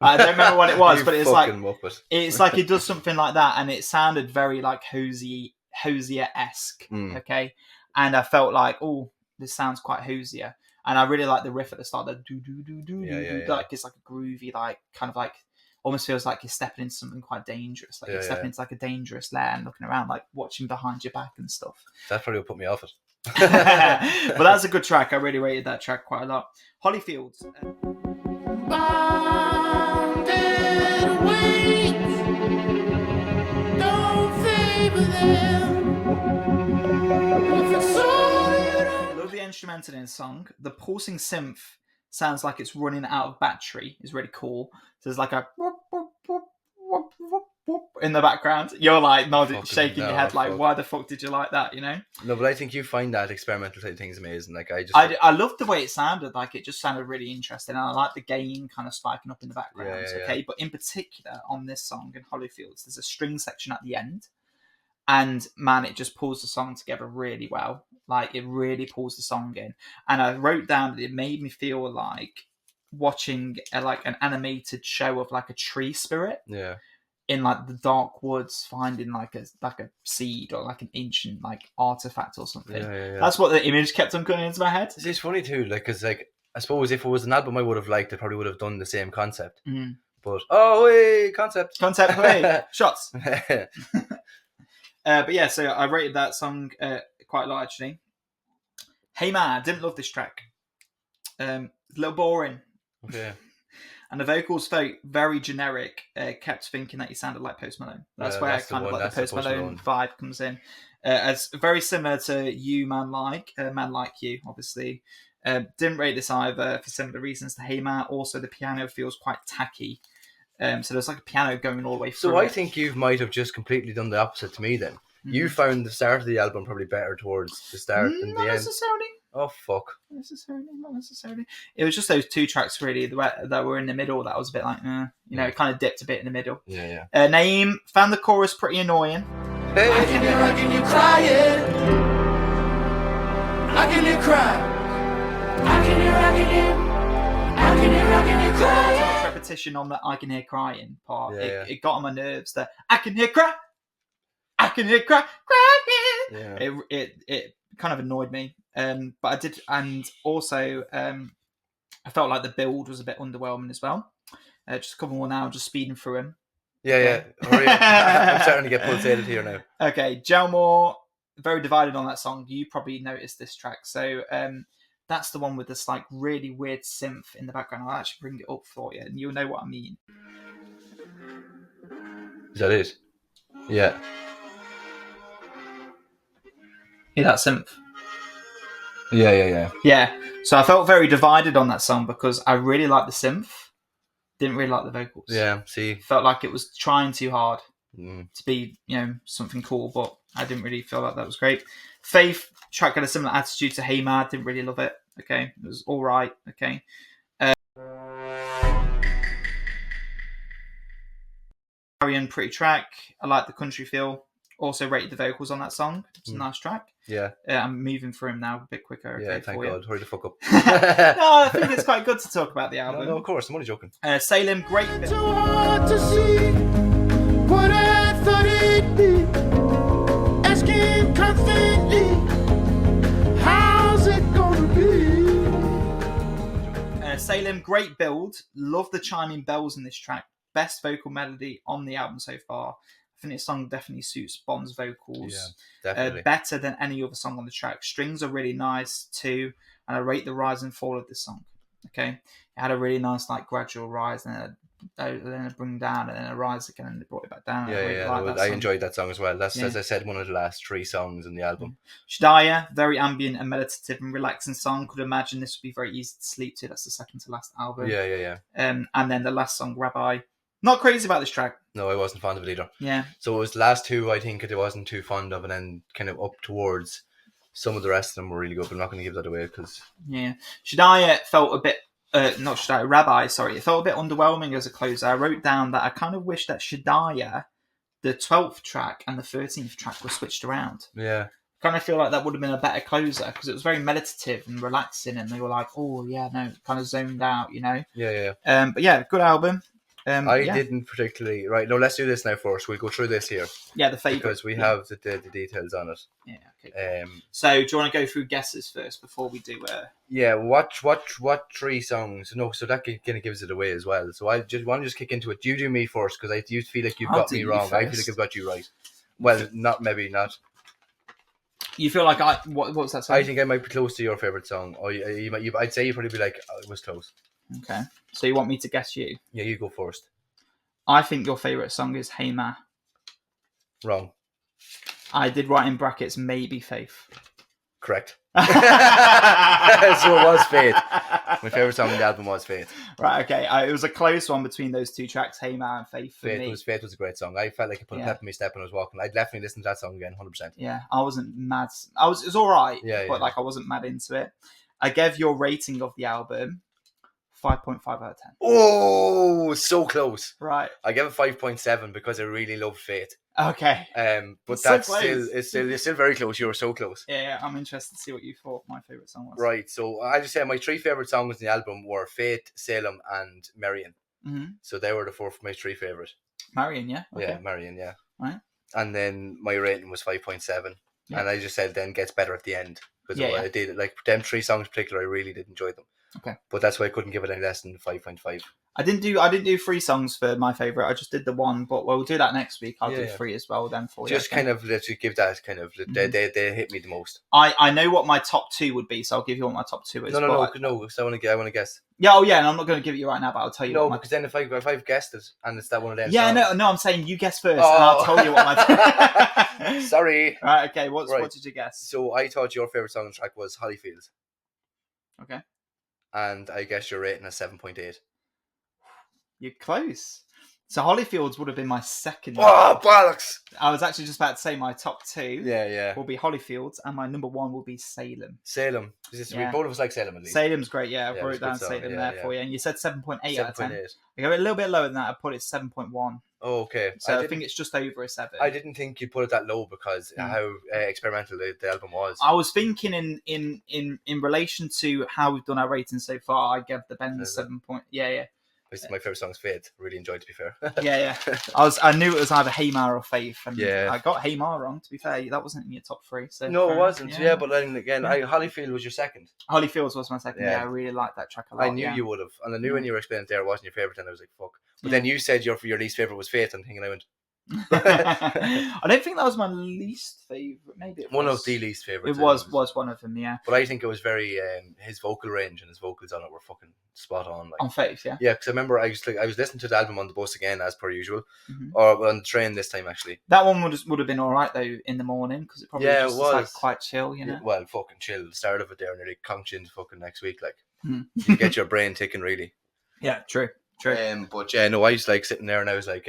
I don't remember what it was, but it's like Muppet. It's like it does something like that, and it sounded very like Hozier-esque. Okay, and I felt like, oh, this sounds quite Hozier, and I really like the riff at the start. That do do do do do, like it's like a groovy, like kind of like almost feels like you're stepping into something quite dangerous, like you're stepping into like a dangerous lair and looking around, like watching behind your back and stuff. That probably will put me off it. But that's a good track. I really rated that track quite a lot. Holyfields. Love the instrumental in the song. The pulsing synth sounds like it's running out of battery. It's really cool. So there's like a whoop, whoop, whoop, whoop, whoop, whoop in the background. You're like nodding, shaking your head like, why the fuck did you like that, you know? No, but I think you find that experimental type things amazing. Like I loved the way it sounded. Like it just sounded really interesting, and I like the gain kind of spiking up in the background. Okay, but in particular on this song in Holyfields, there's a string section at the end, and man, it just pulls the song together really well. Like it really pulls the song in, and I wrote down that it made me feel like watching like an animated show of like a tree spirit. Yeah. In like the dark woods, finding like a seed or like an ancient like artifact or something. Yeah. That's what the image kept on coming into my head. It's funny too, like because like I suppose if it was an album I would have liked, I probably would have done the same concept. Mm-hmm. But hey, concept, hey, shots. But yeah, so I rated that song quite a lot actually. Hey Man, I didn't love this track. It's a little boring. Okay. And the vocals felt very generic. Kept thinking that he sounded like Post Malone. That's where kind of like the Post Malone vibe comes in. As very similar to You Man Like You, obviously. Didn't rate this either for similar reasons to Hey Man. Also, the piano feels quite tacky. So there's like a piano going all the way through. So I think you might have just completely done the opposite to me then. Mm-hmm. You found the start of the album probably better towards the start than the end. Not necessarily. Oh, fuck. Not necessarily. It was just those two tracks, really, that were in the middle that was a bit like, it kind of dipped a bit in the middle. Yeah. Naeem found the chorus pretty annoying. Hey. I can hear crying. I can hear crying. I can hear crying. Repetition on the I can hear crying part. It got on my nerves that I can hear crying. Yeah. It kind of annoyed me. But I did, and also I felt like the build was a bit underwhelming as well. Just a couple more now, just speeding through him. Yeah. Hurry up. I'm starting to get pulsated here now. Okay, Gelmore, very divided on that song. You probably noticed this track. So that's the one with this like really weird synth in the background. I'll actually bring it up for you, and you'll know what I mean. Is that it? Yeah. Hear that synth? Yeah. So I felt very divided on that song because I really liked the synth, didn't really like the vocals. Yeah, see. Felt like it was trying too hard to be, something cool, but I didn't really feel like that was great. Faith track had a similar attitude to Hey Mad, didn't really love it. Okay, it was all right. Okay. Arian, pretty track. I like the country feel. Also rated the vocals on that song. It's a nice track. Yeah. I'm moving through him now a bit quicker. Yeah, thank God. Hurry the fuck up. No, I think it's quite good to talk about the album. No, of course. I'm only joking. Salem, great bit. Too hard to see what I thought it'd be. Asking confidently, how's it gonna be? Salem, great build. Love the chiming bells in this track. Best vocal melody on the album so far. I think this song definitely suits Bond's vocals. Yeah, definitely. Better than any other song on the track. Strings are really nice too, and I rate the rise and fall of this song. Okay, it had a really nice like gradual rise, and then a bring down, and then a rise again, and it brought it back down. I enjoyed that song as well. That's as I said, one of the last 3 songs in the album. Shadaya, very ambient and meditative and relaxing song. Could imagine this would be very easy to sleep to. That's the second to last album. Yeah. And then the last song, Rabbi. Not crazy about this track. No, I wasn't fond of it either. Yeah. So it was the last 2 I think I wasn't too fond of, and then kind of up towards some of the rest of them were really good, but I'm not going to give that away because... Yeah. Shadaya felt a bit not Shaddai, Rabbi, sorry. It felt a bit underwhelming as a closer. I wrote down that I kind of wish that Shaddai, the 12th track and the 13th track were switched around. Yeah. I kind of feel like that would have been a better closer because it was very meditative and relaxing, and they were like, oh, yeah, no, kind of zoned out, you know? Yeah. But yeah, good album. I didn't particularly... Right, no, let's do this now first. We'll go through this here. Yeah, the favourite. Because we have the details on it. Yeah, okay. So, do you want to go through guesses first before we do... Yeah, what 3 songs? No, so that kind of gives it away as well. So I just want to just kick into it. You do me first, because I do feel like you've got me wrong. I feel like I've got you right. Well, maybe not. You feel like what was that song? I think I might be close to your favourite song. Or I'd say you'd probably be like, it was close. Okay. So you want me to guess you? Yeah, you go first. I think your favourite song is Hey Ma. Wrong. I did write in brackets, maybe Faith. Correct. So it was Faith. My favourite song on the album was Faith. Right, okay. It was a close one between those 2 tracks, Hey Ma and Faith. Faith was a great song. I felt like it put a pep in my step when I was walking. I'd definitely listen to that song again, 100%. Yeah, I wasn't mad. It was all right, but like I wasn't mad into it. I gave your rating of the album 5.5 out of 10. Oh, so close. Right. I gave it 5.7 because I really love Faith. Okay. But It's that's so close. it's still very close. You were so close. Yeah, I'm interested to see what you thought my favourite song was. Right, so I just said my 3 favourite songs in the album were Faith, Salem, and Marion. Mm-hmm. So they were the 4 my 3 favourite. Marion, yeah? Okay. Yeah, Marion, yeah. Right. And then my rating was 5.7. Yeah. And I just said then gets better at the end. Because I did, like, them 3 songs in particular, I really did enjoy them. Okay. But that's why I couldn't give it any less than 5.5. I didn't do 3 songs for my favourite. I just did the 1, but we'll do that next week. I'll do 3 as well then for you. Just kind of let you give that kind of they hit me the most. I know what my top 2 would be, so I'll give you what my top 2 is. No. So I want to guess. Yeah, and I'm not going to give it you right now, but I'll tell you. No, because then if I've guessed it and it's that one of them. Yeah, songs. no, I'm saying you guess first, and I'll tell you what my. Sorry. Right. Okay. What did you guess? So I thought your favourite song on the track was Hollyfields. Okay. And I guess your rating is 7.8. You're close. So Hollyfields would have been my second. Oh, bollocks! I was actually just about to say my top 2 yeah. will be Hollyfields, and my number 1 will be Salem. Salem. We both of us like Salem at least. Salem's great, yeah. I wrote down Salem there for you. And you said 7.8 out of 10. 7.8. I go a little bit lower than that. I put it 7.1. Oh, okay. So I think it's just over a 7. I didn't think you'd put it that low because how experimental the album was. I was thinking in relation to how we've done our ratings so far, I gave the Bend 7 point. Yeah. This is my favourite song's Faith. Really enjoyed, to be fair. Yeah. I knew it was either Hey Ma or Faith, and I got Hey Ma wrong. To be fair, that wasn't in your top 3. So no, it wasn't. Yeah, but then again, Hollyfield was your second. Hollyfields was my second. Yeah, I really liked that track a lot. I knew you would have, and I knew when you were explaining there it wasn't your favourite, and I was like, fuck. But then you said your least favourite was Faith, and thinking I went. I don't think that was my least favourite. Maybe it was. One of the least favourites. It was one of them, yeah. But I think it was very his vocal range and his vocals on it were fucking spot on. Like. On Faith, yeah. Yeah, because I remember I was listening to the album on the bus again as per usual, or on the train this time actually. That one would have been all right though in the morning because it probably was like quite chill, you know. Well, fucking chill. The start of it there, nearly conked into fucking next week, like you get your brain ticking really. Yeah, true. But yeah, no, I was like sitting there and I was like.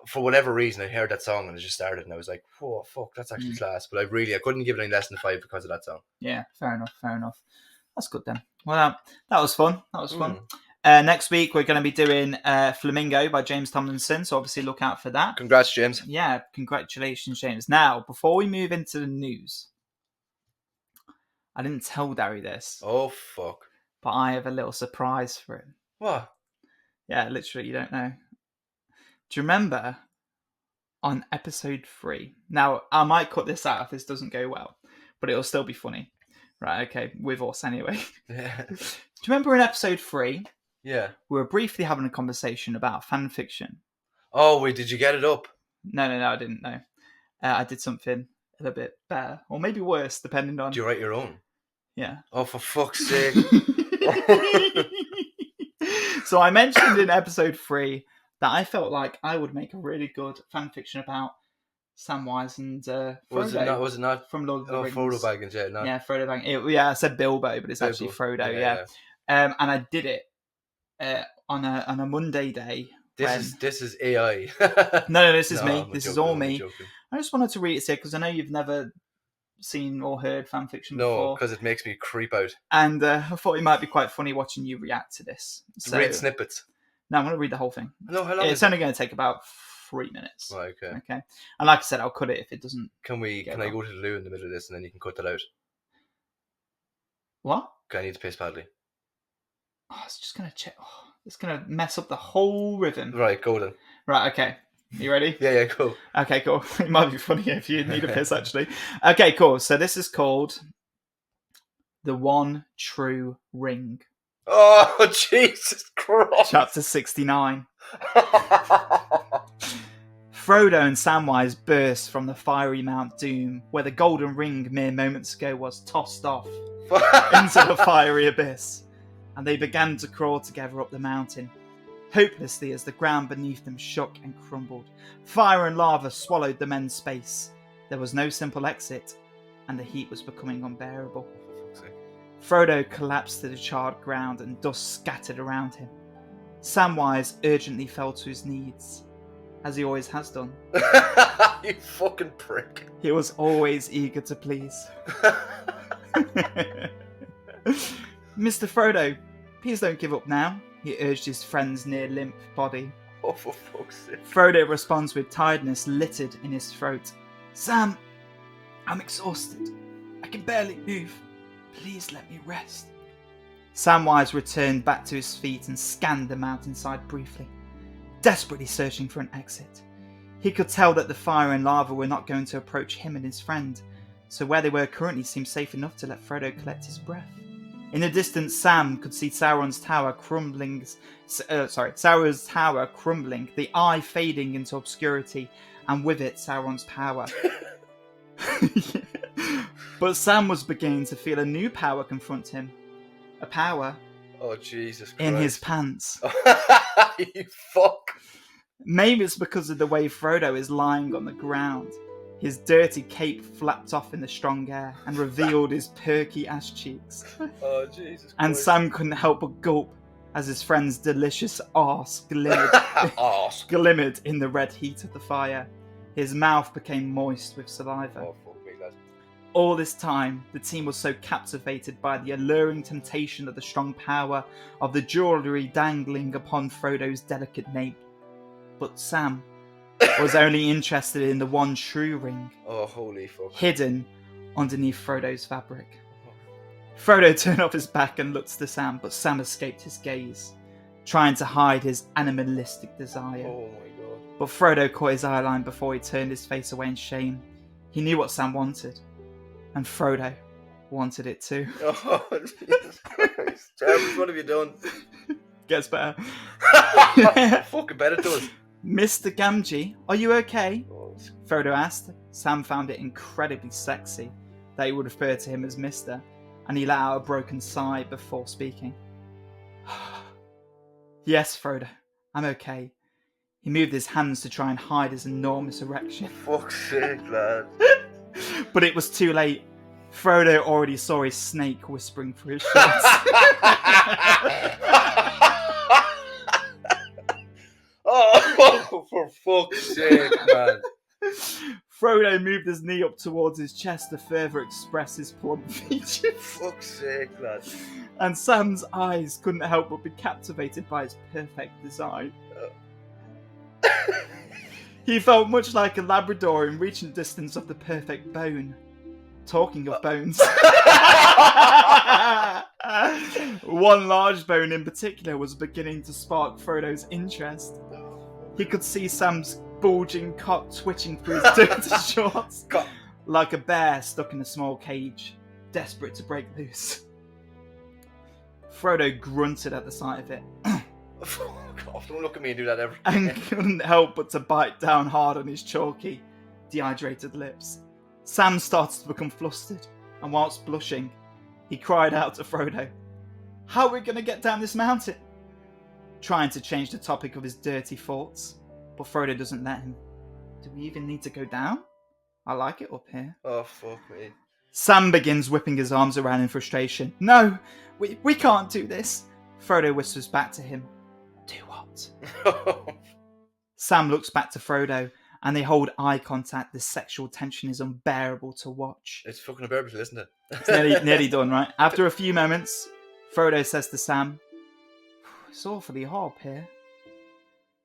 For whatever reason, I heard that song and it just started, and I was like, "Oh fuck, that's actually class." But I couldn't give it any less than 5 because of that song. Yeah, fair enough. That's good then. Well, that was fun. Next week we're going to be doing "Flamingo" by James Tomlinson, so obviously look out for that. Congrats, James. Yeah, congratulations, James. Now, before we move into the news, I didn't tell Dary this. Oh fuck! But I have a little surprise for him. What? Yeah, literally, you don't know. Do you remember on episode 3? Now, I might cut this out if this doesn't go well, but it'll still be funny. Right, okay, with us anyway. Yeah. Do you remember in episode 3? Yeah. We were briefly having a conversation about fan fiction. Oh, wait, did you get it up? No, I didn't know. I did something a little bit better, or maybe worse, depending on... Did you write your own? Yeah. Oh, for fuck's sake. So I mentioned in episode 3... that I felt like I would make a really good fan fiction about Samwise and Frodo. Was it not from Lord of the Rings? Frodo Baggins, yeah. No. Yeah, Frodo Baggins. I said Bilbo, but it's actually Frodo, yeah. And I did it on a Monday day. This is AI. No, this is me. I'm this joking, is all I'm me. joking. I just wanted to read it here because I know you've never seen or heard fan fiction No, before. because it makes me creep out. And I thought it might be quite funny watching you react to this. So, Read snippets. No, I'm going to read the whole thing. No, how long It's only going to take about 3 minutes. Oh, okay. Okay. And like I said, I'll cut it if it doesn't. Can I go to the loo in the middle of this and then you can cut that out? What? Okay, I need to piss badly. Oh, it's just going to check. Oh, it's going to mess up the whole rhythm. Right, go then. Right, okay. You ready? Yeah, go. Okay, cool. It might be funny if you need a piss, actually. Okay, cool. So this is called The One True Ring. Oh, Jesus Christ. Chapter 69. Frodo and Samwise burst from the fiery Mount Doom, where the golden ring mere moments ago was tossed off into the fiery abyss, and they began to crawl together up the mountain, hopelessly as the ground beneath them shook and crumbled. Fire and lava swallowed the men's space. There was no simple exit, and the heat was becoming unbearable. Frodo collapsed to the charred ground and dust scattered around him. Samwise urgently fell to his knees, as he always has done. You fucking prick. He was always eager to please. Mr. Frodo, please don't give up now, he urged his friend's near limp body. Oh, for fuck's sake. Frodo responds with tiredness littered in his throat. Sam, I'm exhausted. I can barely move. Please let me rest. Samwise returned back to his feet and scanned the mountainside briefly, desperately searching for an exit. He could tell that the fire and lava were not going to approach him and his friend, so where they were currently seemed safe enough to let Frodo collect his breath. In the distance, Sam could see Sauron's tower crumbling, the eye fading into obscurity, and with it, Sauron's power. But Sam was beginning to feel a new power confront him. A power. Oh, Jesus Christ. In his pants. You fuck. Maybe it's because of the way Frodo is lying on the ground. His dirty cape flapped off in the strong air and revealed his perky ass cheeks. Oh, Jesus Christ. And Sam couldn't help but gulp as his friend's delicious arse glimmered, glimmered in the red heat of the fire. His mouth became moist with saliva. Oh, fuck me, lad. All this time, the team was so captivated by the alluring temptation of the strong power of the jewellery dangling upon Frodo's delicate nape. But Sam was only interested in the one true ring. Oh, holy fuck. Hidden underneath Frodo's fabric. Frodo turned off his back and looked to Sam, but Sam escaped his gaze, trying to hide his animalistic desire. Oh my god. But Frodo caught his eyeline before he turned his face away in shame. He knew what Sam wanted, and Frodo wanted it too. Oh, Jesus Christ. Jarvis, what have you done? Gets better. Fucking better to us. Mr. Gamgee, are you okay? Oh, Frodo asked. Sam found it incredibly sexy that he would refer to him as Mr., and he let out a broken sigh before speaking. Yes, Frodo, I'm okay. He moved his hands to try and hide his enormous erection. fuck's sake, lad. But it was too late. Frodo already saw his snake whispering through his shorts. Oh, for fuck's sake, man. Frodo moved his knee up towards his chest to further express his plump features. Fuck's sake, lad. And Sam's eyes couldn't help but be captivated by his perfect design. He felt much like a Labrador in reaching distance of the perfect bone. Talking of bones. One large bone in particular was beginning to spark Frodo's interest. He could see Sam's bulging cock twitching through his dirty shorts, like a bear stuck in a small cage, desperate to break loose. Frodo grunted at the sight of it. Fuck off, don't look at me and do that ever. And couldn't help but to bite down hard on his chalky, dehydrated lips. Sam started to become flustered, and whilst blushing, he cried out to Frodo, "How are we going to get down this mountain?" Trying to change the topic of his dirty thoughts, but Frodo doesn't let him. Do we even need to go down? I like it up here. Oh, fuck me. Sam begins whipping his arms around in frustration. No, we can't do this. Frodo whispers back to him. Do what? Sam looks back to Frodo and they hold eye contact. The sexual tension is unbearable to watch. It's fucking unbearable to listen to. It's nearly done, right? After a few moments, Frodo says to Sam, "It's awfully hot here."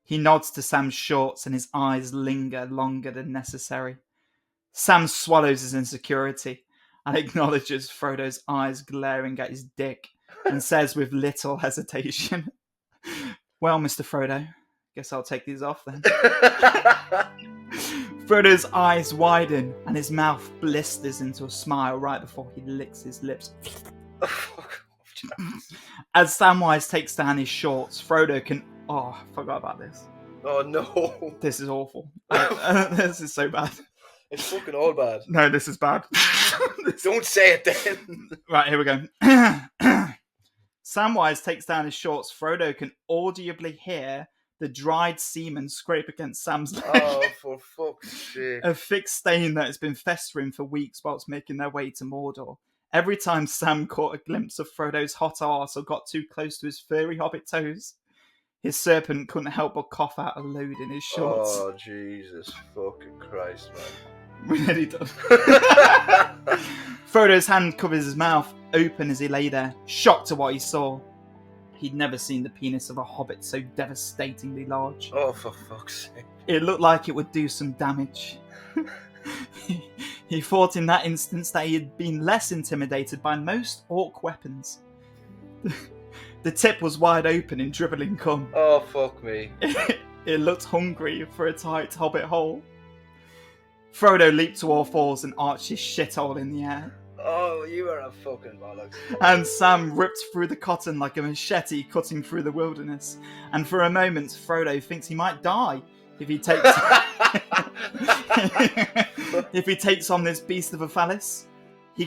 He nods to Sam's shorts and his eyes linger longer than necessary. Sam swallows his insecurity and acknowledges Frodo's eyes glaring at his dick and says with little hesitation, "Well, Mr. Frodo, guess I'll take these off then." Frodo's eyes widen and his mouth blisters into a smile right before he licks his lips. As Samwise takes down his shorts, Frodo can... Oh, I forgot about this. Oh no. This is awful. This is so bad. It's fucking all bad. No, this is bad. Don't say it then. Right, here we go. Samwise takes down his shorts. Frodo can audibly hear the dried semen scrape against Sam's leg. Oh, for fuck's sake. A thick stain that has been festering for weeks whilst making their way to Mordor. Every time Sam caught a glimpse of Frodo's hot arse or got too close to his furry hobbit toes, his serpent couldn't help but cough out a load in his shorts. Oh, Jesus fucking Christ, man. We're nearly done. Frodo's hand covers his mouth open as he lay there, shocked at what he saw. He'd never seen the penis of a hobbit so devastatingly large. Oh, for fuck's sake. It looked like it would do some damage. He thought in that instance that he had been less intimidated by most orc weapons. The tip was wide open in dribbling cum. Oh, fuck me. It looked hungry for a tight hobbit hole. Frodo leaped to all fours and arched his shithole in the air. Oh, you are a fucking bollocks. And Sam ripped through the cotton like a machete cutting through the wilderness. And for a moment, Frodo thinks he might die if he takes if he takes on this beast of a phallus.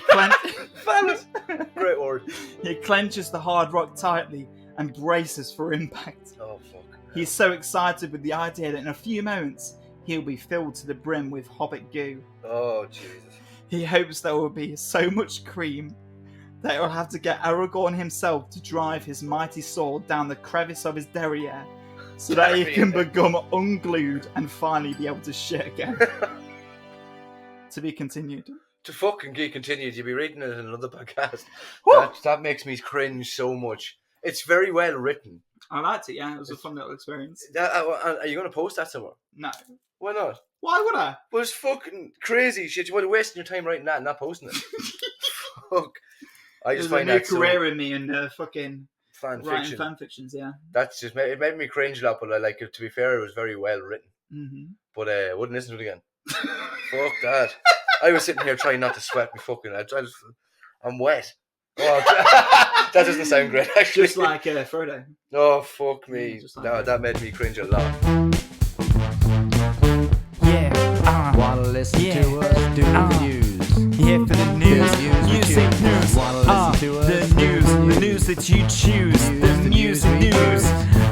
Phallus! Great word. He clenches the hard rock tightly and braces for impact. Oh, fuck. He's so excited with the idea that in a few moments, he'll be filled to the brim with hobbit goo. Oh, Jesus. He hopes there will be so much cream that he'll have to get Aragorn himself to drive his mighty sword down the crevice of his derriere so that he can become unglued and finally be able to shit again. To be continued. To fucking get continued, you'll be reading it in another podcast. Woo! That makes me cringe so much. It's very well written. I liked it, yeah. It was a fun little experience. Are you going to post that somewhere? No. Why not? Why would I? Well, it's fucking crazy shit. You're wasting your time writing that and not posting it. Fuck. I just find that so... There's a new career in me and fucking fan writing fiction. fan fictions, yeah. That's just... It made me cringe a lot, but like, to be fair, it was very well written. Mm-hmm. But I wouldn't listen to it again. Fuck that. I was sitting here trying not to sweat me fucking... I'm wet. Oh, that doesn't sound great, actually. Just like Frodo. Oh, fuck me. Like no, that made me cringe a lot. Yeah. Wanna listen to us do the news? Yeah, for the news. Music news. Wanna listen to us? The news. The news that you choose. The music news.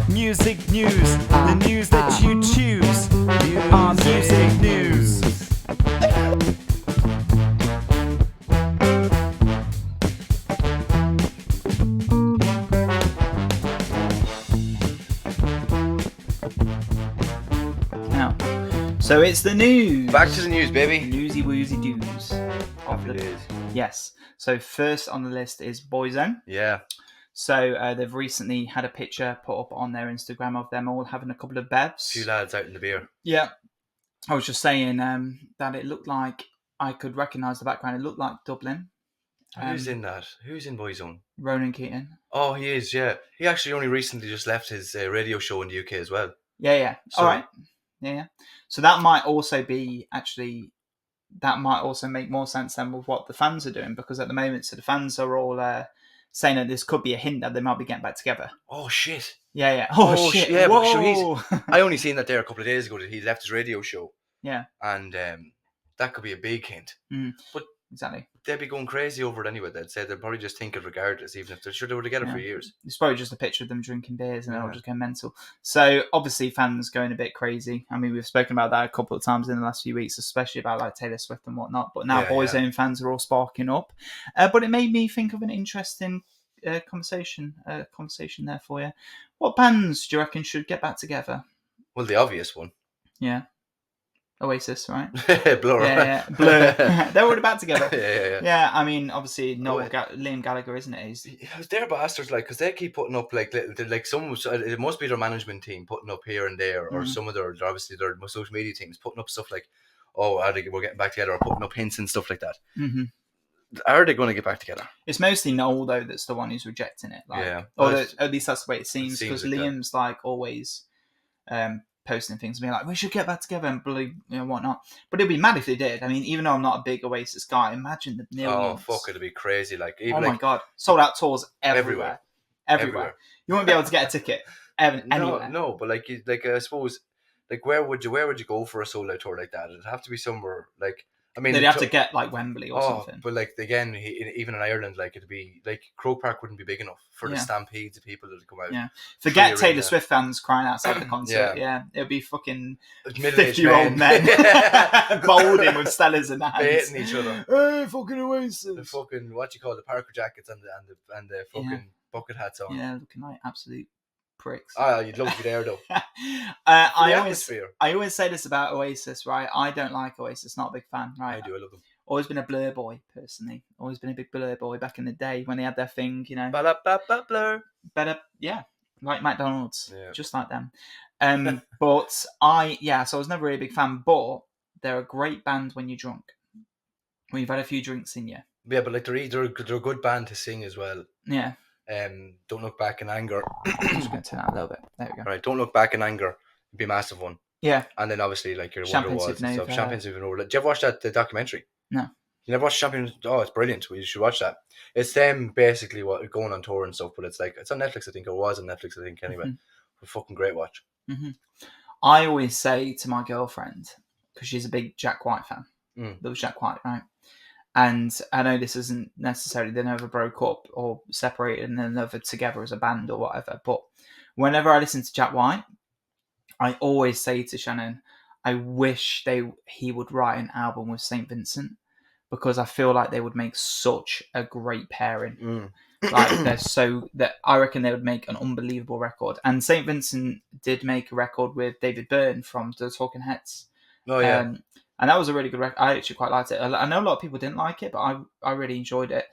Music news. The news that you choose. Music news. So it's the news. Back to the news, baby. Newsy woozy doos. It is. Yes. So first on the list is Boyzone. Yeah. So they've recently had a picture put up on their Instagram of them all having a couple of bevs. A few lads out in the beer. Yeah. I was just saying that it looked like, I could recognise the background, it looked like Dublin. Who's in that? Who's in Boyzone? Ronan Keating. Oh, he is, yeah. He actually only recently just left his radio show in the UK as well. Yeah. So, all right. Yeah. So that might also make more sense than with what the fans are doing, because at the moment, so the fans are all saying that this could be a hint that they might be getting back together. Oh, shit. Yeah. Oh, shit. Yeah, whoa. but so I only seen that there a couple of days ago that he left his radio show. Yeah. And that could be a big hint. But exactly. They'd be going crazy over it anyway. They'd say they'd probably just think it regardless, even if they're sure they were together for years. It's probably just a picture of them drinking beers and they'll just go mental. So obviously fans going a bit crazy. I mean, we've spoken about that a couple of times in the last few weeks, especially about like Taylor Swift and whatnot. But now Boyzone fans are all sparking up. But it made me think of an interesting conversation there for you. What bands do you reckon should get back together? Well, the obvious one. Yeah. Oasis, right? Blur. Yeah. Blur. They're all about together. Yeah. Yeah, I mean, obviously, Liam Gallagher, isn't it? They're bastards, like, because they keep putting up like some. It must be their management team putting up here and there, or some of their obviously their social media teams putting up stuff like, oh, we're getting back together, or putting up hints and stuff like that. Mm-hmm. Are they going to get back together? It's mostly Noel though that's the one who's rejecting it. Like, yeah, or at least that's the way it seems. Because like Liam's like always posting things, being like, "We should get back together," and whatnot. But it'd be mad if they did. I mean, even though I'm not a big Oasis guy, imagine the millions. Oh fuck, it'd be crazy. Like, even my god, sold out tours everywhere. You won't be able to get a ticket anywhere. No, but like I suppose, like where would you go for a sold out tour like that? It'd have to be somewhere like. I mean, they'd have to get like Wembley or something. But like again, even in Ireland, like it'd be like Croke Park wouldn't be big enough for the stampedes of people that come out. Yeah, forget Taylor Swift fans crying outside the concert. Yeah, it'd be fucking 50-year-old men bowling with Stellas in their hands, baiting each other. Hey, fucking Oasis! The fucking the Parker jackets and the fucking bucket hats on. Yeah, looking like absolute pricks. Oh, you'd love to be there though. I always say this about Oasis, right? I don't like Oasis, not a big fan, right? I do, I love them. Always been a Blur boy, personally. Always been a big Blur boy back in the day when they had their thing, you know. Blur. Better, yeah, like McDonald's, just like them. But so I was never really a big fan, but they're a great band when you're drunk. When you've had a few drinks in you. Yeah, but like they're a good band to sing as well. Yeah. Don't Look Back in Anger. I'm just going to turn that a little bit. There we go. Right, Don't Look Back in Anger. It'd be a massive one. Yeah. And then obviously like your Champagne Wonderwalls and stuff. Supernova. Champagne Supernova. Did you ever watch the documentary? No. You never watched Champion? Oh, it's brilliant. You should watch that. It's them basically going on tour and stuff, but it's on Netflix, I think, or was on Netflix, I think, anyway. Mm-hmm. A fucking great watch. Mm-hmm. I always say to my girlfriend, because she's a big Jack White fan, loves Jack White, right? And I know this isn't necessarily they never broke up or separated and then never together as a band or whatever, but whenever I listen to Jack White, I always say to Shannon, I wish he would write an album with St. Vincent, because I feel like they would make such a great pairing. Like that I reckon they would make an unbelievable record. And St. Vincent did make a record with David Byrne from the Talking Heads. Oh yeah. And that was a really good record. I actually quite liked it. I know a lot of people didn't like it, but I really enjoyed it.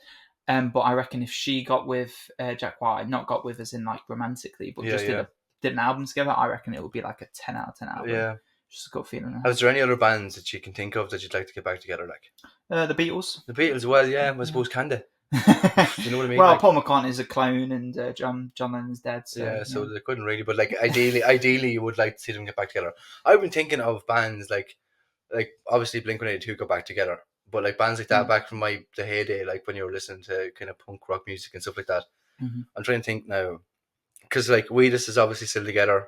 But I reckon if she got with Jack White, not got with as in like romantically, but did an album together, I reckon it would be like a 10 out of 10 album. Yeah. Just a good feeling. Is there any other bands that you can think of that you'd like to get back together like? The Beatles. The Beatles, well, yeah, I suppose can they? You know what I mean? Well, like, Paul McCartney's a clone and John Lennon's dead. So, so they couldn't really, but like ideally you would like to see them get back together. I've been thinking of bands like obviously Blink-182 got back together, but like bands like that back from the heyday, like when you were listening to kind of punk rock music and stuff like that. Mm-hmm. I'm trying to think now, because like Weedus is obviously still together.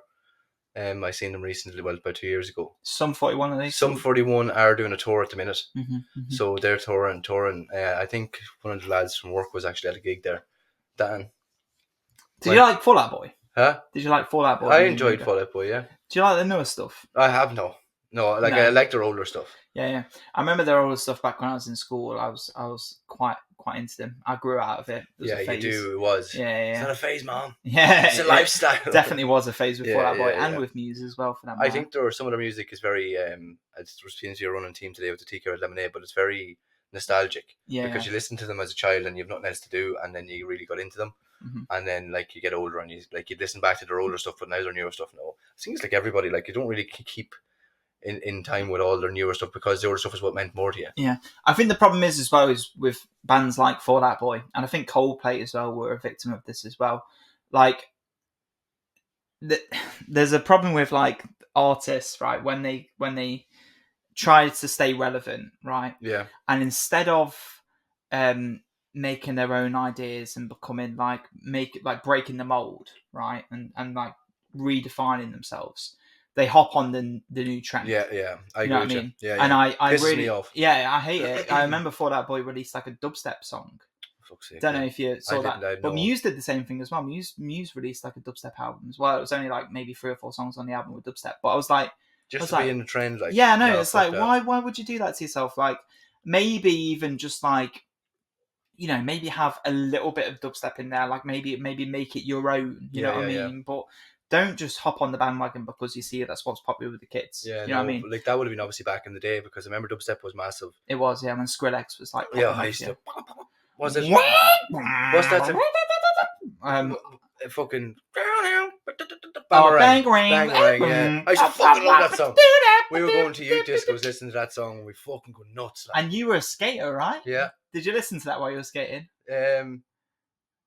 I seen them recently, about 2 years ago. Sum 41 are they? Sum 41 are doing a tour at the minute, mm-hmm. So they're touring. I think one of the lads from work was actually at a gig there. Dan. Did you like Fall Out Boy? Huh? Did you like Fall Out Boy? I enjoyed Fall Out Boy, yeah. Do you like the newer stuff? I have no. I like their older stuff. Yeah. I remember their older stuff back when I was in school. I was quite into them. I grew out of it. Yeah, you do. It was. Yeah. It's not a phase, Mom. Yeah, it's a lifestyle. Definitely was a phase with Fall Out Boy and with Muse as well. For that, I think some of their music is very. I was speaking to your running team today with the Tea Carrot Lemonade, but it's very nostalgic. Yeah. Because you listen to them as a child and you've nothing else to do, and then you really got into them. Mm-hmm. And then like you get older and you listen back to their older stuff, but now their newer stuff. No, I think it's like everybody. Like you don't really keep in time with all their newer stuff, because the older stuff is what meant more to you. Yeah, I think the problem is as well is with bands like Fall Out Boy, and I think Coldplay as well were a victim of this as well. Like, there's a problem with like artists, right? When they try to stay relevant, right? Yeah, and instead of making their own ideas and becoming breaking the mold, right, and like redefining themselves, they hop on the new trend. Yeah. I agree with you. Yeah. And I pisses really, me off. Yeah, I hate it. I remember Fall Out Boy released like a dubstep song. Don't know if you saw that. But Muse did the same thing as well. Muse released like a dubstep album as well. It was only like maybe 3 or 4 songs on the album with dubstep. But I was like, just to be in the trend, like, yeah, no, it's like why would you do that to yourself? Like maybe even just like, you know, maybe have a little bit of dubstep in there. Like maybe make it your own. You know what I mean? But don't just hop on the bandwagon because you see that's what's popular with the kids. Yeah, you know what I mean? Like that would have been obviously back in the day because I remember dubstep was massive. It was, yeah, when Skrillex was like, Yeah, I used to. Was it? What's that? Fucking. Bangarang. Yeah. I used to fucking love that song. We were going to youth discos listening to that song and we fucking go nuts. Like. And you were a skater, right? Yeah. Did you listen to that while you were skating? No.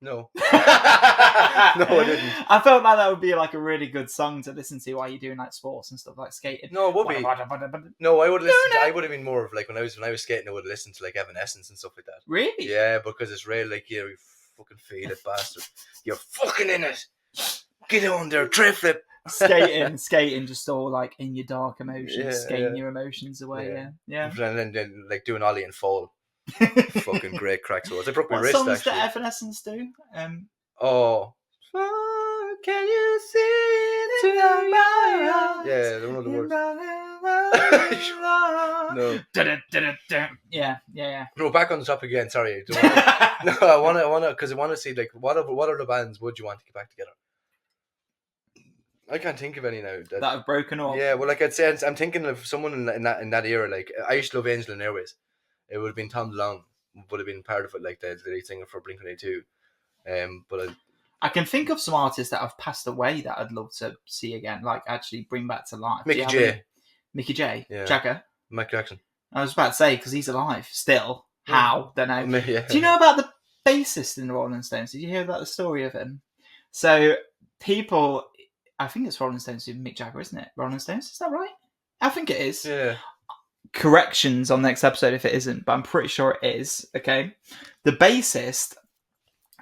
No, I didn't. I felt like that would be like a really good song to listen to while you're doing like sports and stuff like skating. No, it would be. No, I would listen. I would have been more of like when I was skating. I would have listened to like Evanescence and stuff like that. Really? Yeah, because it's real. Like you fucking feel it, bastard. You're fucking in it. Get on there, tray flip. skating, just all like in your dark emotions, skating your emotions away. Yeah. And then like doing ollie and fall. Fucking great crack. So I broke my wrist. What songs actually. did Evanescence do? Oh, can you see through my eyes? Yeah, I don't know the words. No. Yeah. No, back on the top again. Sorry. No, I wanna, because I wanna see like what other bands would you want to get back together? I can't think of any now that have broken up. Yeah, well, like I'd say, I'm thinking of someone in that era. Like I used to love Angel and Airways. It would have been Tom DeLonge would have been part of it, like the lead singer for Blink-182. But I can think of some artists that have passed away that I'd love to see again, like actually bring back to life. Mickey J. Mickey J. Yeah. Jagger. Mike Jackson. I was about to say because he's alive still. How? Don't know. Yeah. Do you know about the bassist in the Rolling Stones? Did you hear about the story of him? So people, I think it's Rolling Stones with Mick Jagger, isn't it? Rolling Stones, is that right? I think it is. Yeah. Corrections on next episode if it isn't, but I'm pretty sure it is. Okay, the bassist,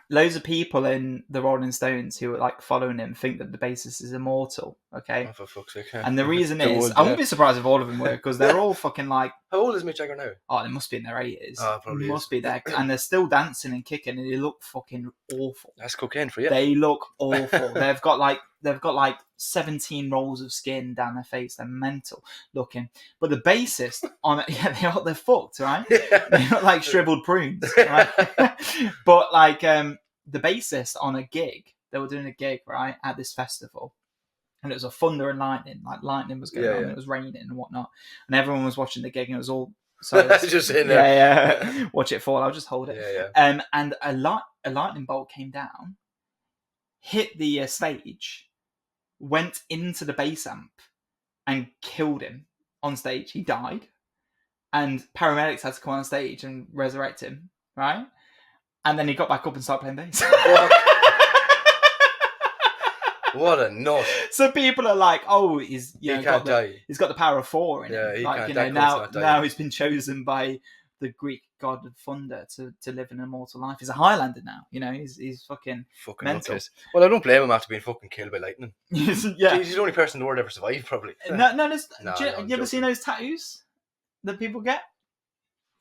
loads of people in the Rolling Stones who are like following him think that the bassist is immortal. Okay, oh, for fuck's sake. And the reason is, I wouldn't be surprised if all of them were, because they're all fucking like. How old is Mick Jagger now? Oh, they must be in their 80s. Oh, probably must be there, and they're still dancing and kicking, and they look fucking awful. That's cocaine for you. They look awful. They've got like 17 rolls of skin down their face. They're mental looking. But the bassist on it, yeah, they're fucked, right? They look like shriveled prunes, right? But like the bassist on a gig, they were doing a gig right at this festival, and it was a thunder and lightning. Like lightning was going on, and it was raining and whatnot, and everyone was watching the gig, and it was all. So just in there. Yeah. Watch it fall. I'll just hold it. Yeah. And a lightning bolt came down, hit the stage, went into the bass amp, and killed him on stage. He died, and paramedics had to come on stage and resurrect him. Right, and then he got back up and started playing bass. What a nut! So people are like, "Oh, he's he can't die. He's got the power of 4 in him. He like, can't die. Now he's been chosen by the Greek god of thunder to live an immortal life. He's a Highlander now. He's fucking mental. Nutcase. Well, I don't blame him after being fucking killed by lightning. Yeah, he's the only person in the world ever survived, probably. No. You ever seen those tattoos that people get?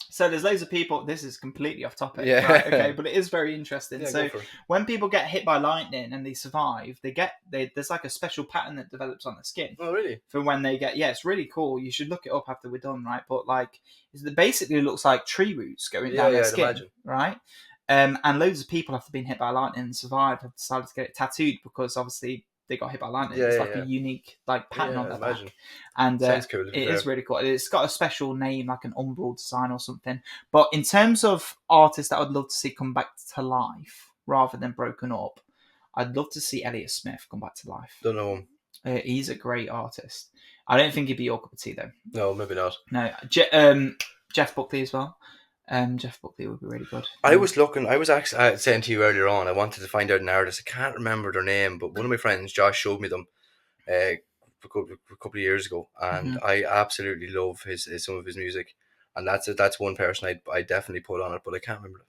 So there's loads of people. This is completely off topic, right? Okay, but it is very interesting. Yeah, so when people get hit by lightning and they survive, there's like a special pattern that develops on the skin. Oh, really? For when they get, it's really cool. You should look it up after we're done, right? But like, it basically looks like tree roots going down their skin, imagine. Right? And loads of people after being hit by lightning and survived have decided to get it tattooed because obviously they got hit by lightning. It's like a unique like pattern on their back. And sounds cool. It is really cool. It's got a special name, like an umbral design or something. But in terms of artists that I'd love to see come back to life rather than broken up, I'd love to see Elliott Smith come back to life. Don't know him. He's a great artist. I don't think he'd be your cup of tea though. No, maybe not. No, Jeff Buckley as well. Jeff Buckley would be really good. I was actually saying to you earlier on, I wanted to find out an artist. I can't remember their name, but one of my friends, Josh, showed me them a couple of years ago, and I absolutely love some of his music. And that's one person I definitely put on it, but I can't remember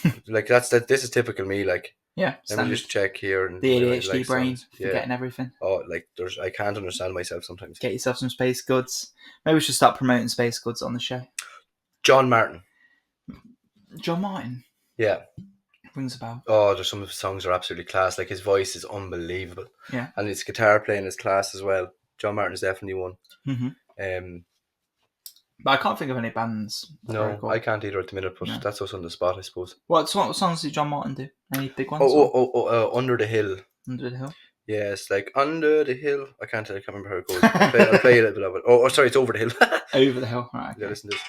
it. Like this is typical me. Like let me just check here. And the ADHD brain, forgetting everything. Oh, like I can't understand myself sometimes. Get yourself some Space Goods. Maybe we should start promoting Space Goods on the show. John Martin. Yeah. Rings a bell. Oh, some of his songs are absolutely class. Like his voice is unbelievable. Yeah. And his guitar playing is class as well. John Martin is definitely one. But I can't think of any bands. No, I can't either at the minute, but that's us on the spot, I suppose. What songs did John Martin do? Any big ones? Under the Hill. Under the Hill. Yeah, it's like Under the Hill. I can't remember how it goes. I'll play a little bit of it. Oh, sorry, it's Over the Hill. Over the Hill. Right. Okay. Yeah, listen to this.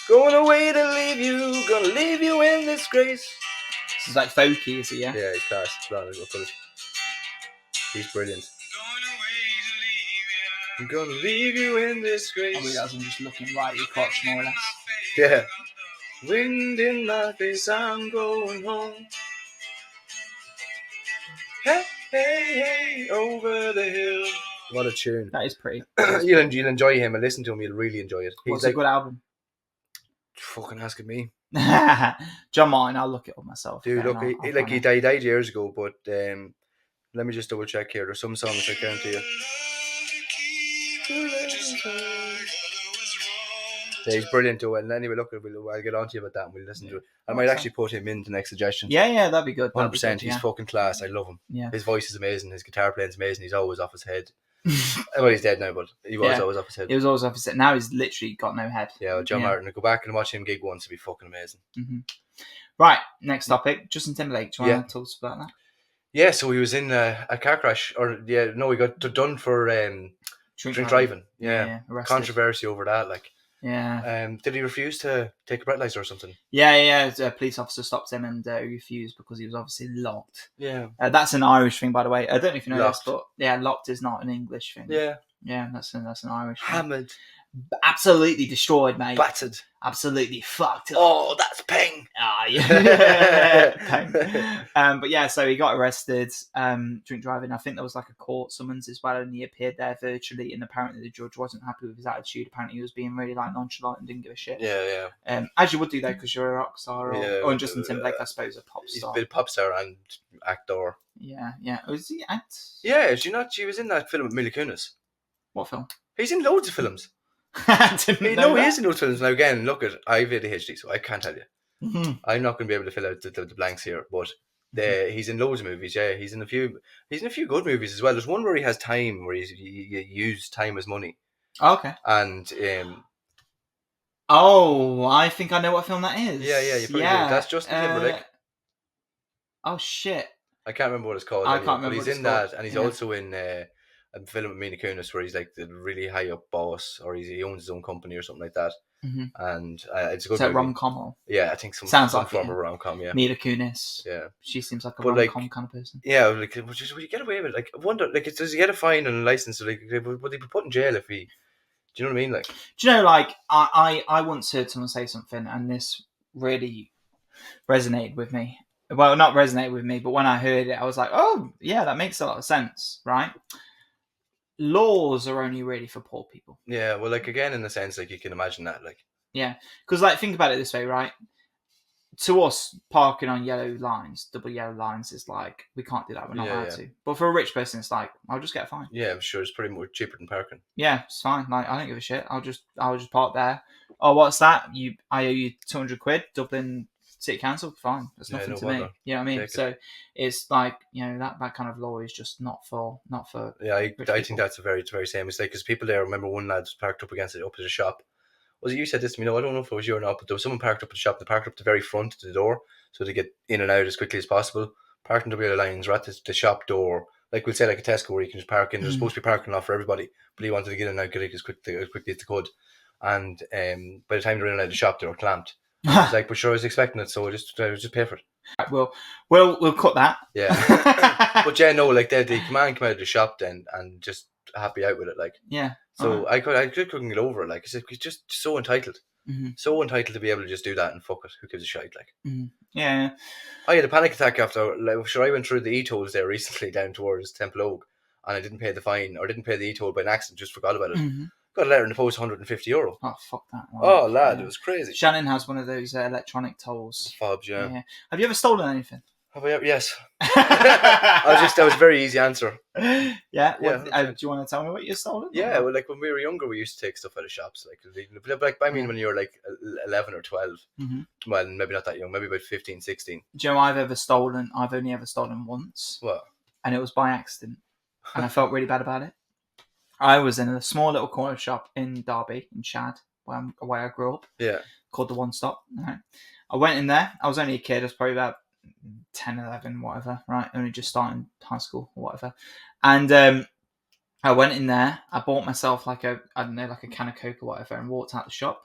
Going away to leave you, gonna leave you in disgrace. This is like folky, is it? Yeah. Yeah, he's class. He's brilliant. I'm gonna leave you in disgrace. I realise I'm just looking right at your crotch, more or less. Yeah. Wind in my face, I'm going home. Hey, hey, hey, over the hill. What a tune. That is pretty. You'll enjoy him and listen to him. You'll really enjoy it. What's a good album? Fucking asking me. John Martin, I'll look it up myself. Dude, look, he died years ago, but let me just double check here. There's some songs I can't hear. Yeah, he's brilliant too. And anyway, look, I'll get on to you about that and we'll listen to it. I might actually put him in the next suggestion. Yeah, that'd be good. 100%. He's fucking class. I love him. Yeah. His voice is amazing. His guitar playing is amazing. He's always off his head. Well, he's dead now, but he was always off his head. He was always off his head. Now he's literally got no head. Yeah, well, John Martin. Go back and watch him gig once. It'd be fucking amazing. Mm-hmm. Right, next topic. Justin Timberlake. Do you want to tell us about that? Yeah, so he was in a car crash. He got done for drink driving. Yeah. Controversy over that. Like. Yeah. Did he refuse to take a breathalyzer or something? Yeah. A police officer stopped him and he refused because he was obviously locked. Yeah. That's an Irish thing, by the way. I don't know if you know Locked. this, but yeah, locked is not an English thing. Yeah. Yeah, that's an Irish thing. Hammered. Absolutely destroyed, mate. Battered. Absolutely fucked up. Oh, that's Peng. Ah, yeah. Peng. But yeah, so he got arrested, drink driving. I think there was like a court summons as well, and he appeared there virtually. And apparently the judge wasn't happy with his attitude. Apparently he was being really like nonchalant and didn't give a shit. Yeah. As you would do though, because you're a rock star, or Justin Timberlake, I suppose, a pop star. He's a bit pop star and actor. Yeah. Was he act? Yeah, she was in that film with Mila Kunis. What film? He's in loads of films. I didn't know he is in those films. Now again, look, I have ADHD, so I can't tell you. Mm-hmm. I'm not going to be able to fill out the blanks here, but he's in loads of movies. Yeah, he's in a few good movies as well. There's one where he has time, where he used time as money. Oh, okay. And I think I know what film that is. Yeah, you probably do. That's Justin Timberlake. Oh shit! I can't remember what it's called. I can't remember. But he's in that, and he's also in a film with Mila Kunis where he's like the really high up boss, or he owns his own company or something like that. Mm-hmm. And it's a good. Is that rom-com? Yeah, I think sounds some like form of rom-com. Yeah, Mila Kunis. Yeah, she seems like a rom-com kind of person. Yeah, like would you get away with it? Like, I wonder, like, does he get a fine and a license? Or, like, would he be put in jail if he? Do you know what I mean? Like, do you know? Like, I once heard someone say something, and this really resonated with me. Well, not resonate with me, but when I heard it, I was like, oh, yeah, that makes a lot of sense, right? Laws are only really for poor people. Yeah, well, like, again, in the sense, like, you can imagine that, like... Yeah, because, like, think about it this way, right? To us, parking on yellow lines, double yellow lines, is like, we can't do that, we're not allowed to. But for a rich person, it's like, I'll just get a fine. Yeah, I'm sure it's pretty much cheaper than parking. Yeah, it's fine. Like, I don't give a shit. I'll just park there. Oh, what's that? I owe you 200 quid, Dublin... City Council, fine. That's nothing to me. You know what I mean? Take so it's like, you know, that kind of law is just not for. Yeah, I think that's a very same mistake, because people there, remember one lad was parked up against it up at the shop. Was it you said this to me? No, I don't know if it was you or not, but there was someone parked up at the shop. They parked up the very front of the door so they get in and out as quickly as possible. Parking double yellow lines right at the shop door, like we'll say like a Tesco where you can just park in. There's supposed to be parking lot for everybody, but he wanted to get in and out as quickly as they could. And by the time they were in and out of the shop, they were clamped. I was like, but sure, I was expecting it, so I just pay for it. Right, we'll cut that. Yeah, but yeah, no, like the man came out of the shop then and just happy out with it, like. Yeah. So I couldn't get over it, like. He's just so entitled, so entitled to be able to just do that and fuck it. Who gives a shite, like? Mm-hmm. Yeah. I had a panic attack after. Like, sure, I went through the e-tolls there recently down towards Temple Oak, and I didn't pay the fine or didn't pay the e-toll by an accident. Just forgot about it. Mm-hmm. Got a letter in the post, €150. Oh, fuck that. Man. Oh, lad, it was crazy. Shannon has one of those electronic tolls. Fobs, yeah. Have you ever stolen anything? Have I ever? Yes. That was a very easy answer. Yeah? Do you want to tell me what you stolen? Yeah, well, like when we were younger, we used to take stuff out of shops. Like I mean, when you were like 11 or 12. Mm-hmm. Well, maybe not that young, maybe about 15, 16. Do you know I've only ever stolen once. What? And it was by accident. And I felt really bad about it. I was in a small little corner shop in Derby, in Shad, where I grew up. Yeah. Called the One Stop. Right. I went in there. I was only a kid. I was probably about 10, 11, whatever, right? Only just starting high school or whatever. And I went in there, I bought myself like a can of Coke or whatever, and walked out the shop.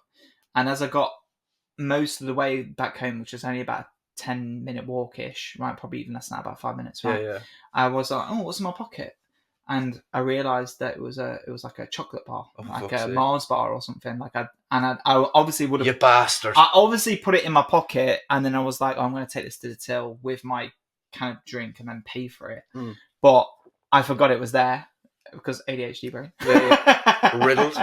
And as I got most of the way back home, which was only about a 10-minute walk-ish, right? Probably even less than that, about 5 minutes, right? Yeah. I was like, oh, what's in my pocket? And I realised that it was like a chocolate bar, like a Mars bar or something. I obviously would have. You bastard! I obviously put it in my pocket, and then I was like, oh, I'm going to take this to the till with my kind of drink and then pay for it. But I forgot it was there because ADHD brain. Yeah. Riddled.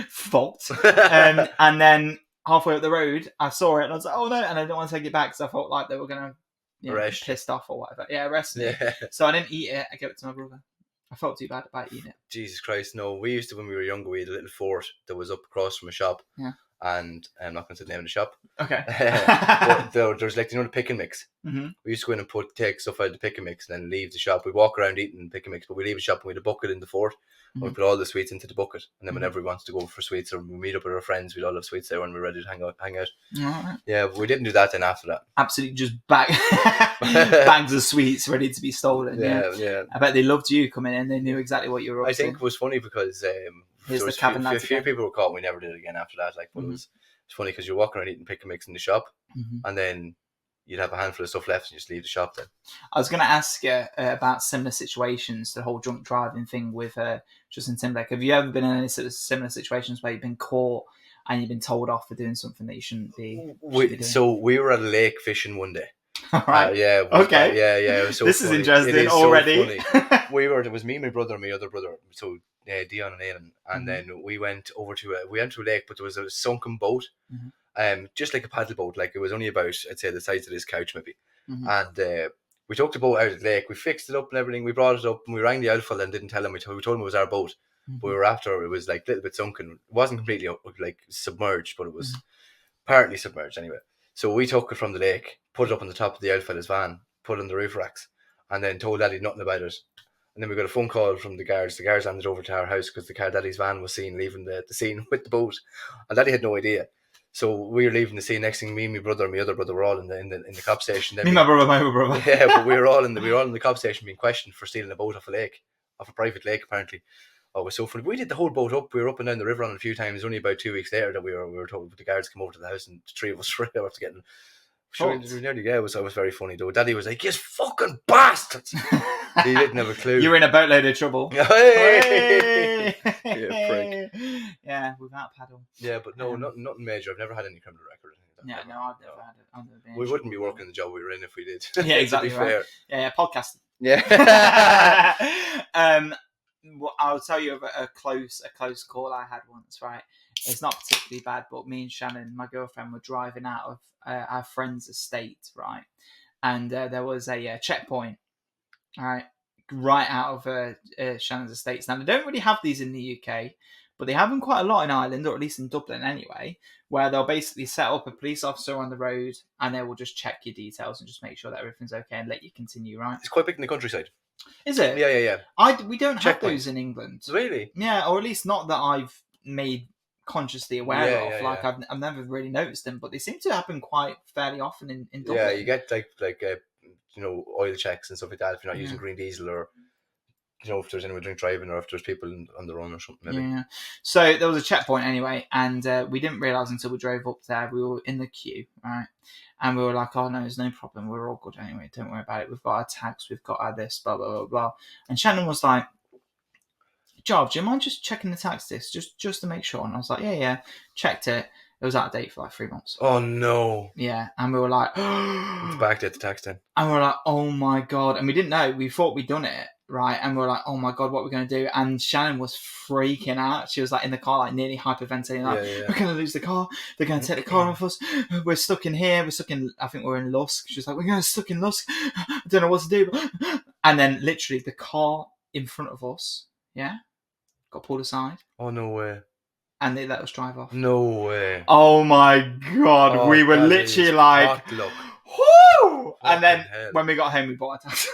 Fault. And then halfway up the road, I saw it and I was like, oh no, and I didn't want to take it back because I felt like they were going to be pissed off or whatever. Yeah, arrest me. Yeah. So I didn't eat it. I gave it to my brother. I felt too bad about eating it. Jesus Christ, no. We used to, when we were younger, we had a little fort that was up across from a shop. Yeah. And I'm not going to say the name of the shop. Okay. But there's like, the pick and mix. Mm-hmm. We used to go in and take stuff out of the pick and mix and then leave the shop. We'd walk around eating pick and mix, but we leave the shop and we had a bucket in the fort. And we put all the sweets into the bucket. And then whenever we wanted to go for sweets or we meet up with our friends, we'd all have sweets there when we were ready to hang out. Right. Yeah, but we didn't do that then after that. Absolutely just bags of sweets ready to be stolen. Yeah. I bet they loved you coming in. They knew exactly what you were up to. I think it was funny because a few people were caught and we never did it again after that. Like, but it was funny because you're walking around eating pick and mix in the shop and then you'd have a handful of stuff left and just leave the shop then. I was going to ask you about similar situations, the whole drunk driving thing with Justin Timberlake. Have you ever been in any sort of similar situations where you've been caught and you've been told off for doing something that you shouldn't be doing? So we were at a lake fishing one day. Right. Yeah. Okay. It was so this funny. is interesting It is already. So funny. It was me, my brother, and my other brother. So Dion and Aidan, and then we went over to a lake, but there was a sunken boat, just like a paddle boat. Like it was only about, I'd say, the size of this couch maybe. And we took the boat out of the lake. We fixed it up and everything. We brought it up and we rang the outfall and didn't tell him. We told him it was our boat. But we were after it was like a little bit sunken. It wasn't completely like submerged, but it was partly submerged anyway. So we took it from the lake, put it up on the top of the outfellow's van, put it on the roof racks, and then told Daddy nothing about it. And then we got a phone call from the guards. The guards handed over to our house because Daddy's van was seen leaving the scene with the boat, and Daddy had no idea. So we were leaving the scene. Next thing, me, my brother, and my other brother were all in the cop station. Then my brother. Yeah, but we were all in the cop station being questioned for stealing a boat off a private lake apparently. Oh, it was so funny. We did the whole boat up. We were up and down the river on it a few times. Only about 2 weeks later that we were told the guards come over to the house and the three of us were after getting. It was very funny though. Daddy was like, "You fucking bastards!" He didn't have a clue. You were in a boatload of trouble. Hey! Yeah, prick. Yeah, without paddle. Yeah, but no, nothing major. I've never had any criminal record. I've never had it. I've never been we wouldn't be working the job we were in if we did. Yeah, exactly. To be fair. Yeah, podcasting. Yeah. I'll tell you of a close call I had once. Right, it's not particularly bad, but me and Shannon, my girlfriend, were driving out of our friend's estate, right, and there was a checkpoint, right out of Shannon's estates. Now they don't really have these in the UK, but they have them quite a lot in Ireland, or at least in Dublin anyway, where they'll basically set up a police officer on the road and they will just check your details and just make sure that everything's okay and let you continue, right? It's quite big in the countryside. Is it? Yeah. We don't have those in England. Really? Yeah, or at least not that I've made consciously aware of. Yeah. I've never really noticed them, but they seem to happen quite fairly often in Dublin. Yeah, you get like oil checks and stuff like that if you're not using green diesel, or if there's anyone drink driving, or if there's people on the run or something. Maybe. Yeah. So there was a checkpoint anyway, and we didn't realise until we drove up there. We were in the queue, right? And we were like, oh, no, there's no problem. We're all good anyway. Don't worry about it. We've got our tags. We've got our this, blah, blah, blah, blah. And Shannon was like, Jarv, do you mind just checking the tax list just to make sure? And I was like, yeah. Checked it. It was out of date for like 3 months. Oh, no. Yeah. And we were like, it's backdated the tax then. And we were like, oh, my God. And we didn't know. We thought we'd done it. Right, and we were like, oh my God, what are we going to do? And Shannon was freaking out. She was like in the car, like nearly hyperventilating, like, we're going to lose the car. They're going to take the car off us. We're stuck in here. We're stuck in, I think we're in Lusk. She was like, we're going to stuck in Lusk. I don't know what to do. And then literally the car in front of us, got pulled aside. Oh, no way. And they let us drive off. No way. Oh my God. We were literally like, whoo! And then when we got home, we bought a taxi.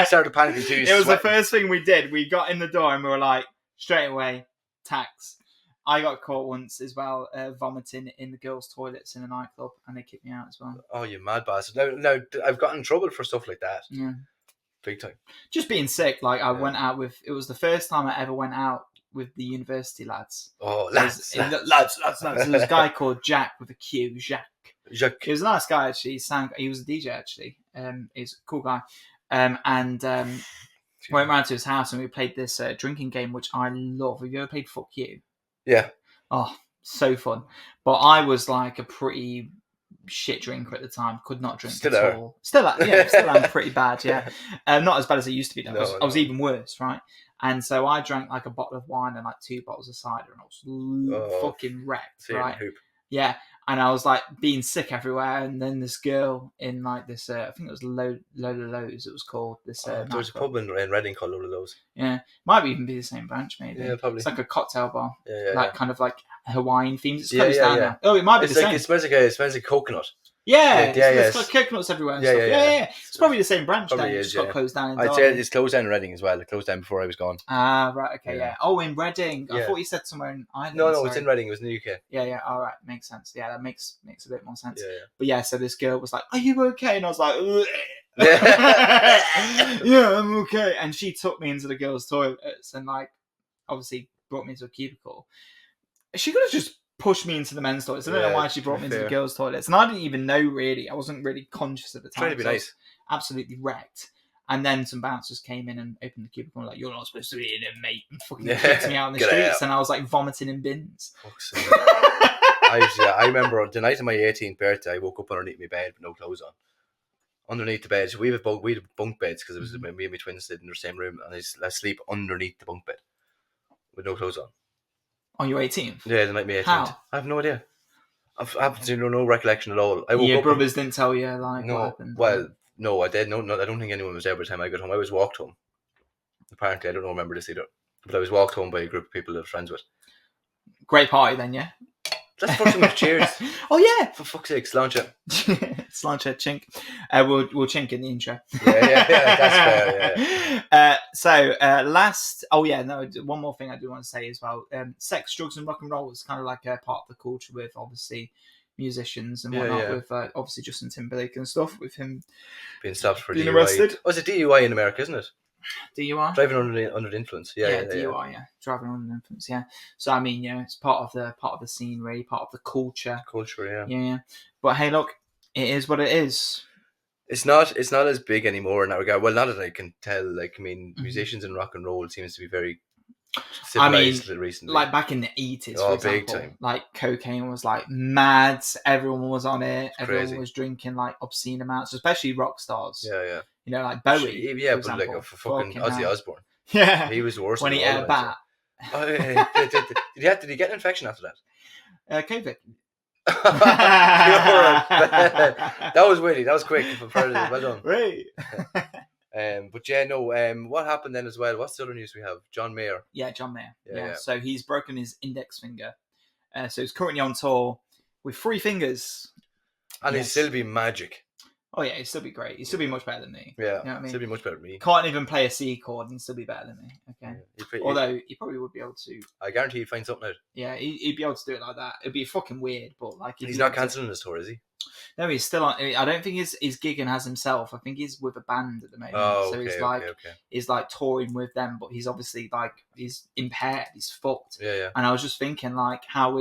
Started panicking too. It was the first thing we did. We got in the door and we were like, straight away, tax. I got caught once as well, vomiting in the girls' toilets in a nightclub, and they kicked me out as well. Oh, you mad bastard! No, I've gotten in trouble for stuff like that. Yeah, big time. Just being sick. Like I went out with. It was the first time I ever went out with the university lads. Oh, lads. There was a guy called Jack with a Q, Jacques. He was a nice guy actually. He was a DJ actually. He's a cool guy. Went round to his house and we played this drinking game which I love. Have you ever played Fuck You? Yeah. Oh, so fun. But I was like a pretty shit drinker at the time. Could not drink at all. Still am pretty bad. Yeah. Not as bad as it used to be though. I was even worse, right? And so I drank like a bottle of wine and like 2 bottles of cider, and I was fucking wrecked, right? Yeah, and I was like being sick everywhere. And then this girl in like this, I think it was Lola Lowe's. It was called this. There was a pub in Reading called Lola Lowe's. Yeah, might even be the same branch, maybe. Yeah, probably. It's like a cocktail bar. Yeah. Kind of like Hawaiian themed. It's closed down now. Oh, it might be the same. It smells like coconut. Yeah, it's got coconuts everywhere and stuff. Yeah. It's probably the same branch then. It just got closed down in Dary. I'd say it's closed down in Reading as well. It closed down before I was gone. Ah, right, okay, yeah. Oh, in Reading. I thought you said somewhere in Ireland. No, it's in Reading. It was in the UK. Yeah, all right, makes sense. Yeah, that makes a bit more sense. Yeah. But yeah, so this girl was like, "Are you okay?" And I was like, Yeah. "Yeah, I'm okay." And she took me into the girls' toilets and like, obviously brought me to a cubicle. She could have just pushed me into the men's toilets. I don't know why she brought me into the girls' toilets. And I didn't even know really. I wasn't really conscious at the time. Trying to be nice. Absolutely wrecked. And then some bouncers came in and opened the cubicle and were like, "You're not supposed to be in it, mate." And fucking kicked me out in the streets. And I was like vomiting in bins. I remember the night of my 18th birthday, I woke up underneath my bed with no clothes on. Underneath the bed. So we had bunk beds because it was me and my twins stayed in the same room. And I sleep underneath the bunk bed with no clothes on. On your 18th? Yeah, the night of my 18th. How? I have no idea. I've absolutely no recollection at all. Your brothers didn't tell you like what happened? Well, no, I did. No, I don't think anyone was there by the time I got home. I was walked home. Apparently, I don't remember this either. But I was walked home by a group of people I was friends with. Great party then, yeah? Let's put some cheers. Oh, yeah. For fuck's sake, sláinte. Sláinte, chink. We'll chink in the intro. Yeah, that's fair, yeah. One more thing I do want to say as well. Sex, drugs and rock and roll is kind of like a part of the culture with obviously musicians and whatnot with obviously Justin Timberlake and stuff with him being stopped for being DUI. arrested. Oh, it's a DUI in America, isn't it? DUI? Driving under the influence. Yeah, DUI, yeah. Driving under the influence, yeah. So I mean, it's part of the scene, really, part of the culture. Yeah. But hey, look, it is what it is. It's not as big anymore in that regard. Well, not that I can tell. Like, I mean, musicians in rock and roll seems to be very civilized recently. Like back in the 80s, for example, big time. Like cocaine was like mad. Everyone was on it. Everyone crazy. Was drinking like obscene amounts, especially rock stars. Yeah. You know, like Bowie. Yeah, for but example. like for fucking Ozzy Osbourne. Yeah, he was the worst. When he ate a bat. Oh, yeah. Did he get an infection after that? COVID. That was witty. That was quick. Well done. Right. But yeah, no. What happened then as well? What's the other news we have? John Mayer. Yeah, John Mayer. Yeah. So he's broken his index finger. So he's currently on tour with 3 fingers. And he'll still be magic. Oh yeah, he'd still be great. He'd still be much better than me. Yeah, you know what I mean? Still be much better than me. Can't even play a C chord and still be better than me. Okay. Yeah, although he probably would be able to. I guarantee he'd find something out. Yeah, he'd be able to do it like that. It'd be fucking weird, but like he's not cancelling his tour, is he? No, he's still on. I don't think he's gigging as himself. I think he's with a band at the moment. Oh, so okay, he's like touring with them, but he's obviously like he's impaired. He's fucked. Yeah. And I was just thinking like how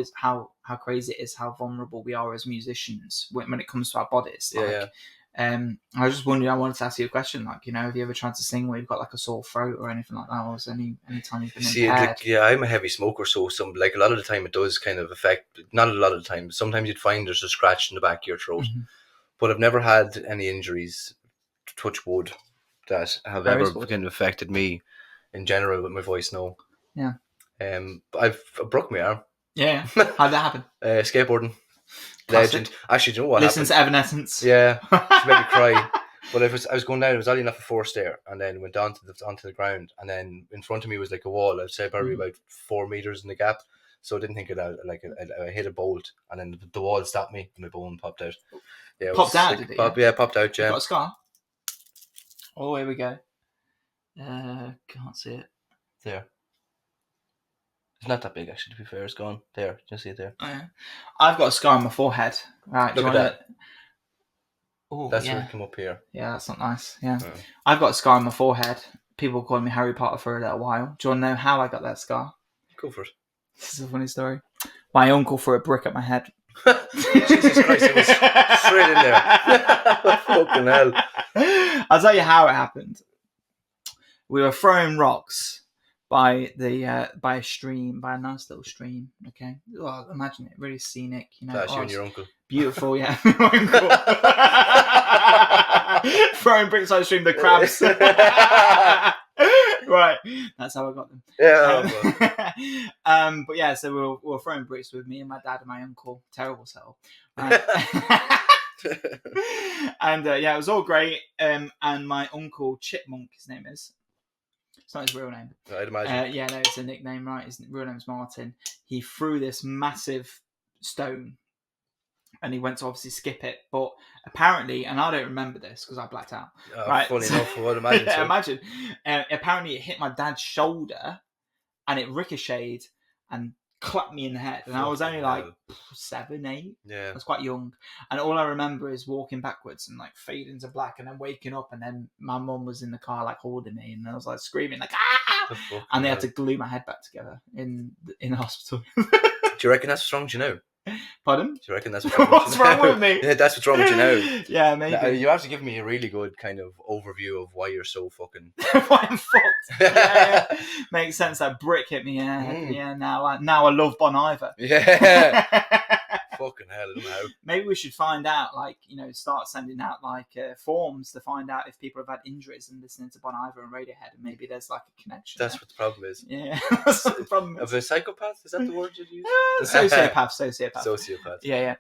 crazy it is how vulnerable we are as musicians when it comes to our bodies. Like, I was just wondering. I wanted to ask you a question. Like, have you ever tried to sing where you've got like a sore throat or anything like that? Or was any time you've been impaired? I'm a heavy smoker, so a lot of the time it does kind of affect. Not a lot of the time, but sometimes you'd find there's a scratch in the back of your throat. Mm-hmm. But I've never had any injuries, touch wood, that have ever kind of affected me in general with my voice. No. Yeah. I broke my arm. Yeah. How'd that happen? Skateboarding. Legend. Actually, do you know what Listen happened? to Evanescence. Yeah, she made me cry. But I was going down. It was only enough a 4 stair, and then went down onto the ground, and then in front of me was like a wall. I'd say probably about 4 meters in the gap. So I didn't think I hit a bolt, and then the wall stopped me, and my bone popped out. Yeah, popped out, did it? Popped out. Yeah. You got a scar? Oh, here we go. Can't see it. There. It's not that big, actually, to be fair. It's gone. There. You can see it there. Oh, yeah. I've got a scar on my forehead. Right, Look at that. Oh, That's yeah. where it come up here. Yeah, that's not nice. Yeah. I've got a scar on my forehead. People called me Harry Potter for a little while. Do you want to know how I got that scar? Go for it. This is a funny story. My uncle threw a brick at my head. Jesus Christ, it was straight in there. Fucking hell. I'll tell you how it happened. We were throwing rocks by a stream, by a nice little stream. Okay, well, imagine it, really scenic. You know, That's you and your uncle. Beautiful, yeah. Throwing bricks by the stream, the crabs. Right, that's how I got them. Yeah. But yeah, so we were throwing bricks with me and my dad and my uncle. Terrible setup. Right. And yeah, it was all great. And my uncle Chipmunk, his name is. It's not his real name. I'd imagine. Yeah, no, it's a nickname, right? His real name's Martin. He threw this massive stone, and he went to obviously skip it. But apparently, and I don't remember this because I blacked out. Right? Funny enough, I would imagine. Yeah, So. imagine. Apparently, it hit my dad's shoulder, and it ricocheted and clapped me in the head. And I was only like 7, 8. Yeah. I was quite young. And all I remember is walking backwards and like fading to black and then waking up. And then my mum was in the car like holding me. And I was like screaming like, ah! And they had to glue my head back together in the hospital. Do you reckon that's what's wrong with you now? Pardon? Do you reckon that's what's wrong with you now? What's wrong with me? Yeah, that's what's wrong with you now. Yeah, maybe. Now, you have to give me a really good kind of overview of why you're so fucking... Why I'm fucked. Yeah. Makes sense. That brick hit me. Yeah, now I love Bon Iver. Yeah. Fucking hell, I don't know how. Maybe we should find out, like, you know, start sending out like forms to find out if people have had injuries and listening to Bon Iver and Radiohead, and maybe there's like a connection. That's what the problem is. Yeah, that's what the problem is. Of a psychopath? Is that the word you'd use? Sociopath. Sociopath. Yeah.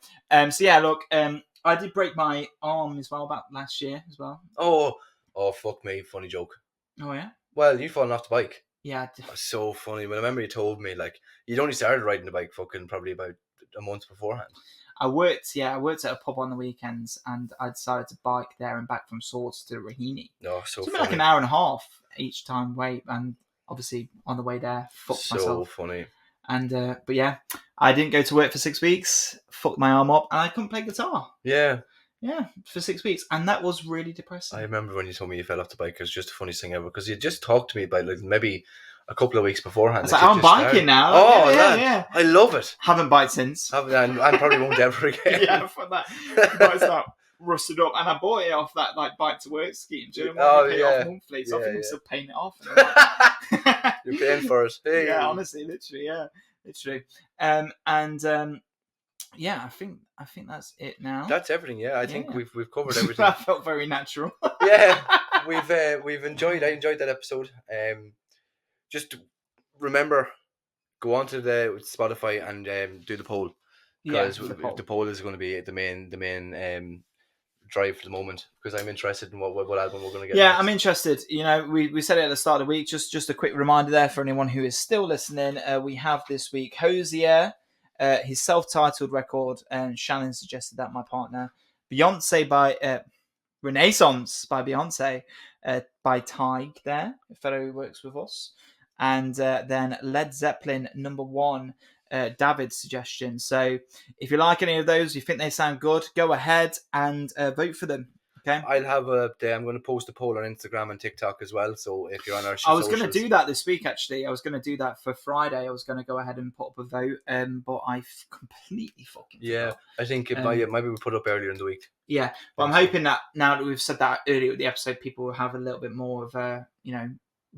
So yeah, look, I did break my arm as well about last year as well. Oh, fuck me, funny joke. Oh yeah. Well, you fallen off the bike. Yeah. That's so funny. When I remember you told me, like, you'd only started riding the bike fucking probably about a month beforehand. I worked at a pub on the weekends, and I decided to bike there and back from Swords to Raheny. No, so Something funny. like an hour and a half each time way, and obviously on the way there, fucked myself. So funny. And but yeah, I didn't go to work for 6 weeks, fucked my arm up, and I couldn't play guitar. Yeah. Yeah, for 6 weeks, and that was really depressing. I remember when you told me you fell off the bike. It was just the funniest thing ever, because you just talked to me about, like, maybe a couple of weeks beforehand. It's like, I'm biking now. Oh, yeah. I love it. Haven't biked since. I probably won't ever again. Yeah, for that. Bike's not rusted up, and I bought it off that like bike to work scheme. Do you know when you pay it off monthly? So I think I'm still paying it off. You're paying for it. Hey. Yeah, honestly, literally. Yeah, I think that's it now. That's everything. Yeah, I think we've covered everything. That felt very natural. Yeah, we've enjoyed. I enjoyed that episode. Just remember, go on to the Spotify and do the poll, because the poll is going to be the main drive for the moment, because I'm interested in what album we're going to get. Yeah, next. I'm interested. You know, we said it at the start of the week. Just a quick reminder there for anyone who is still listening. We have this week Hozier, his self-titled record, and Shannon suggested that, my partner. Beyonce by Renaissance by Beyonce by Tig there, a fellow who works with us. And then Led Zeppelin #1, David's suggestion. So if you like any of those, you think they sound good, go ahead and vote for them. Okay. I'll have I'm going to post a poll on Instagram and TikTok as well. So if you're on our I was going to do that this week, actually. I was going to do that for Friday. I was going to go ahead and put up a vote, but I completely fucking forgot. I think maybe we put it up earlier in the week. Yeah, but I'm hoping that now that we've said that earlier with the episode, people will have a little bit more of a,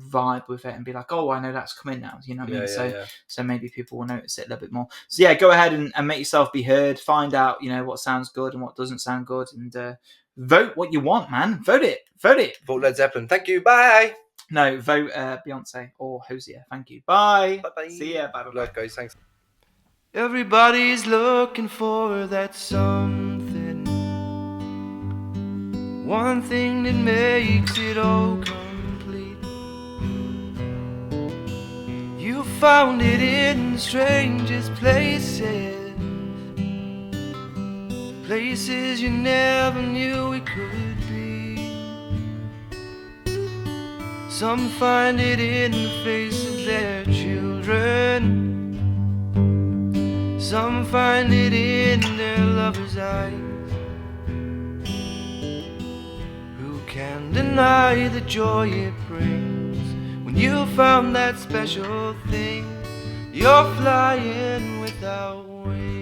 vibe with it and be like, oh, I know that's coming now. You know what I mean? So maybe people will notice it a little bit more. So yeah, go ahead and make yourself be heard. Find out, what sounds good and what doesn't sound good, and vote what you want, man. Vote it. Vote Led Zeppelin. Thank you. Bye. No, vote Beyonce or Hozier. Thank you. Bye. Bye. See ya. Bye. Good luck, guys. Thanks. Everybody's looking for that something, one thing that makes it all complete. You found it in the strangest places, places you never knew it could be. Some find it in the face of their children, Some find it in their lover's eyes. Who can deny the joy it brings when you found that special thing? You're flying without wings.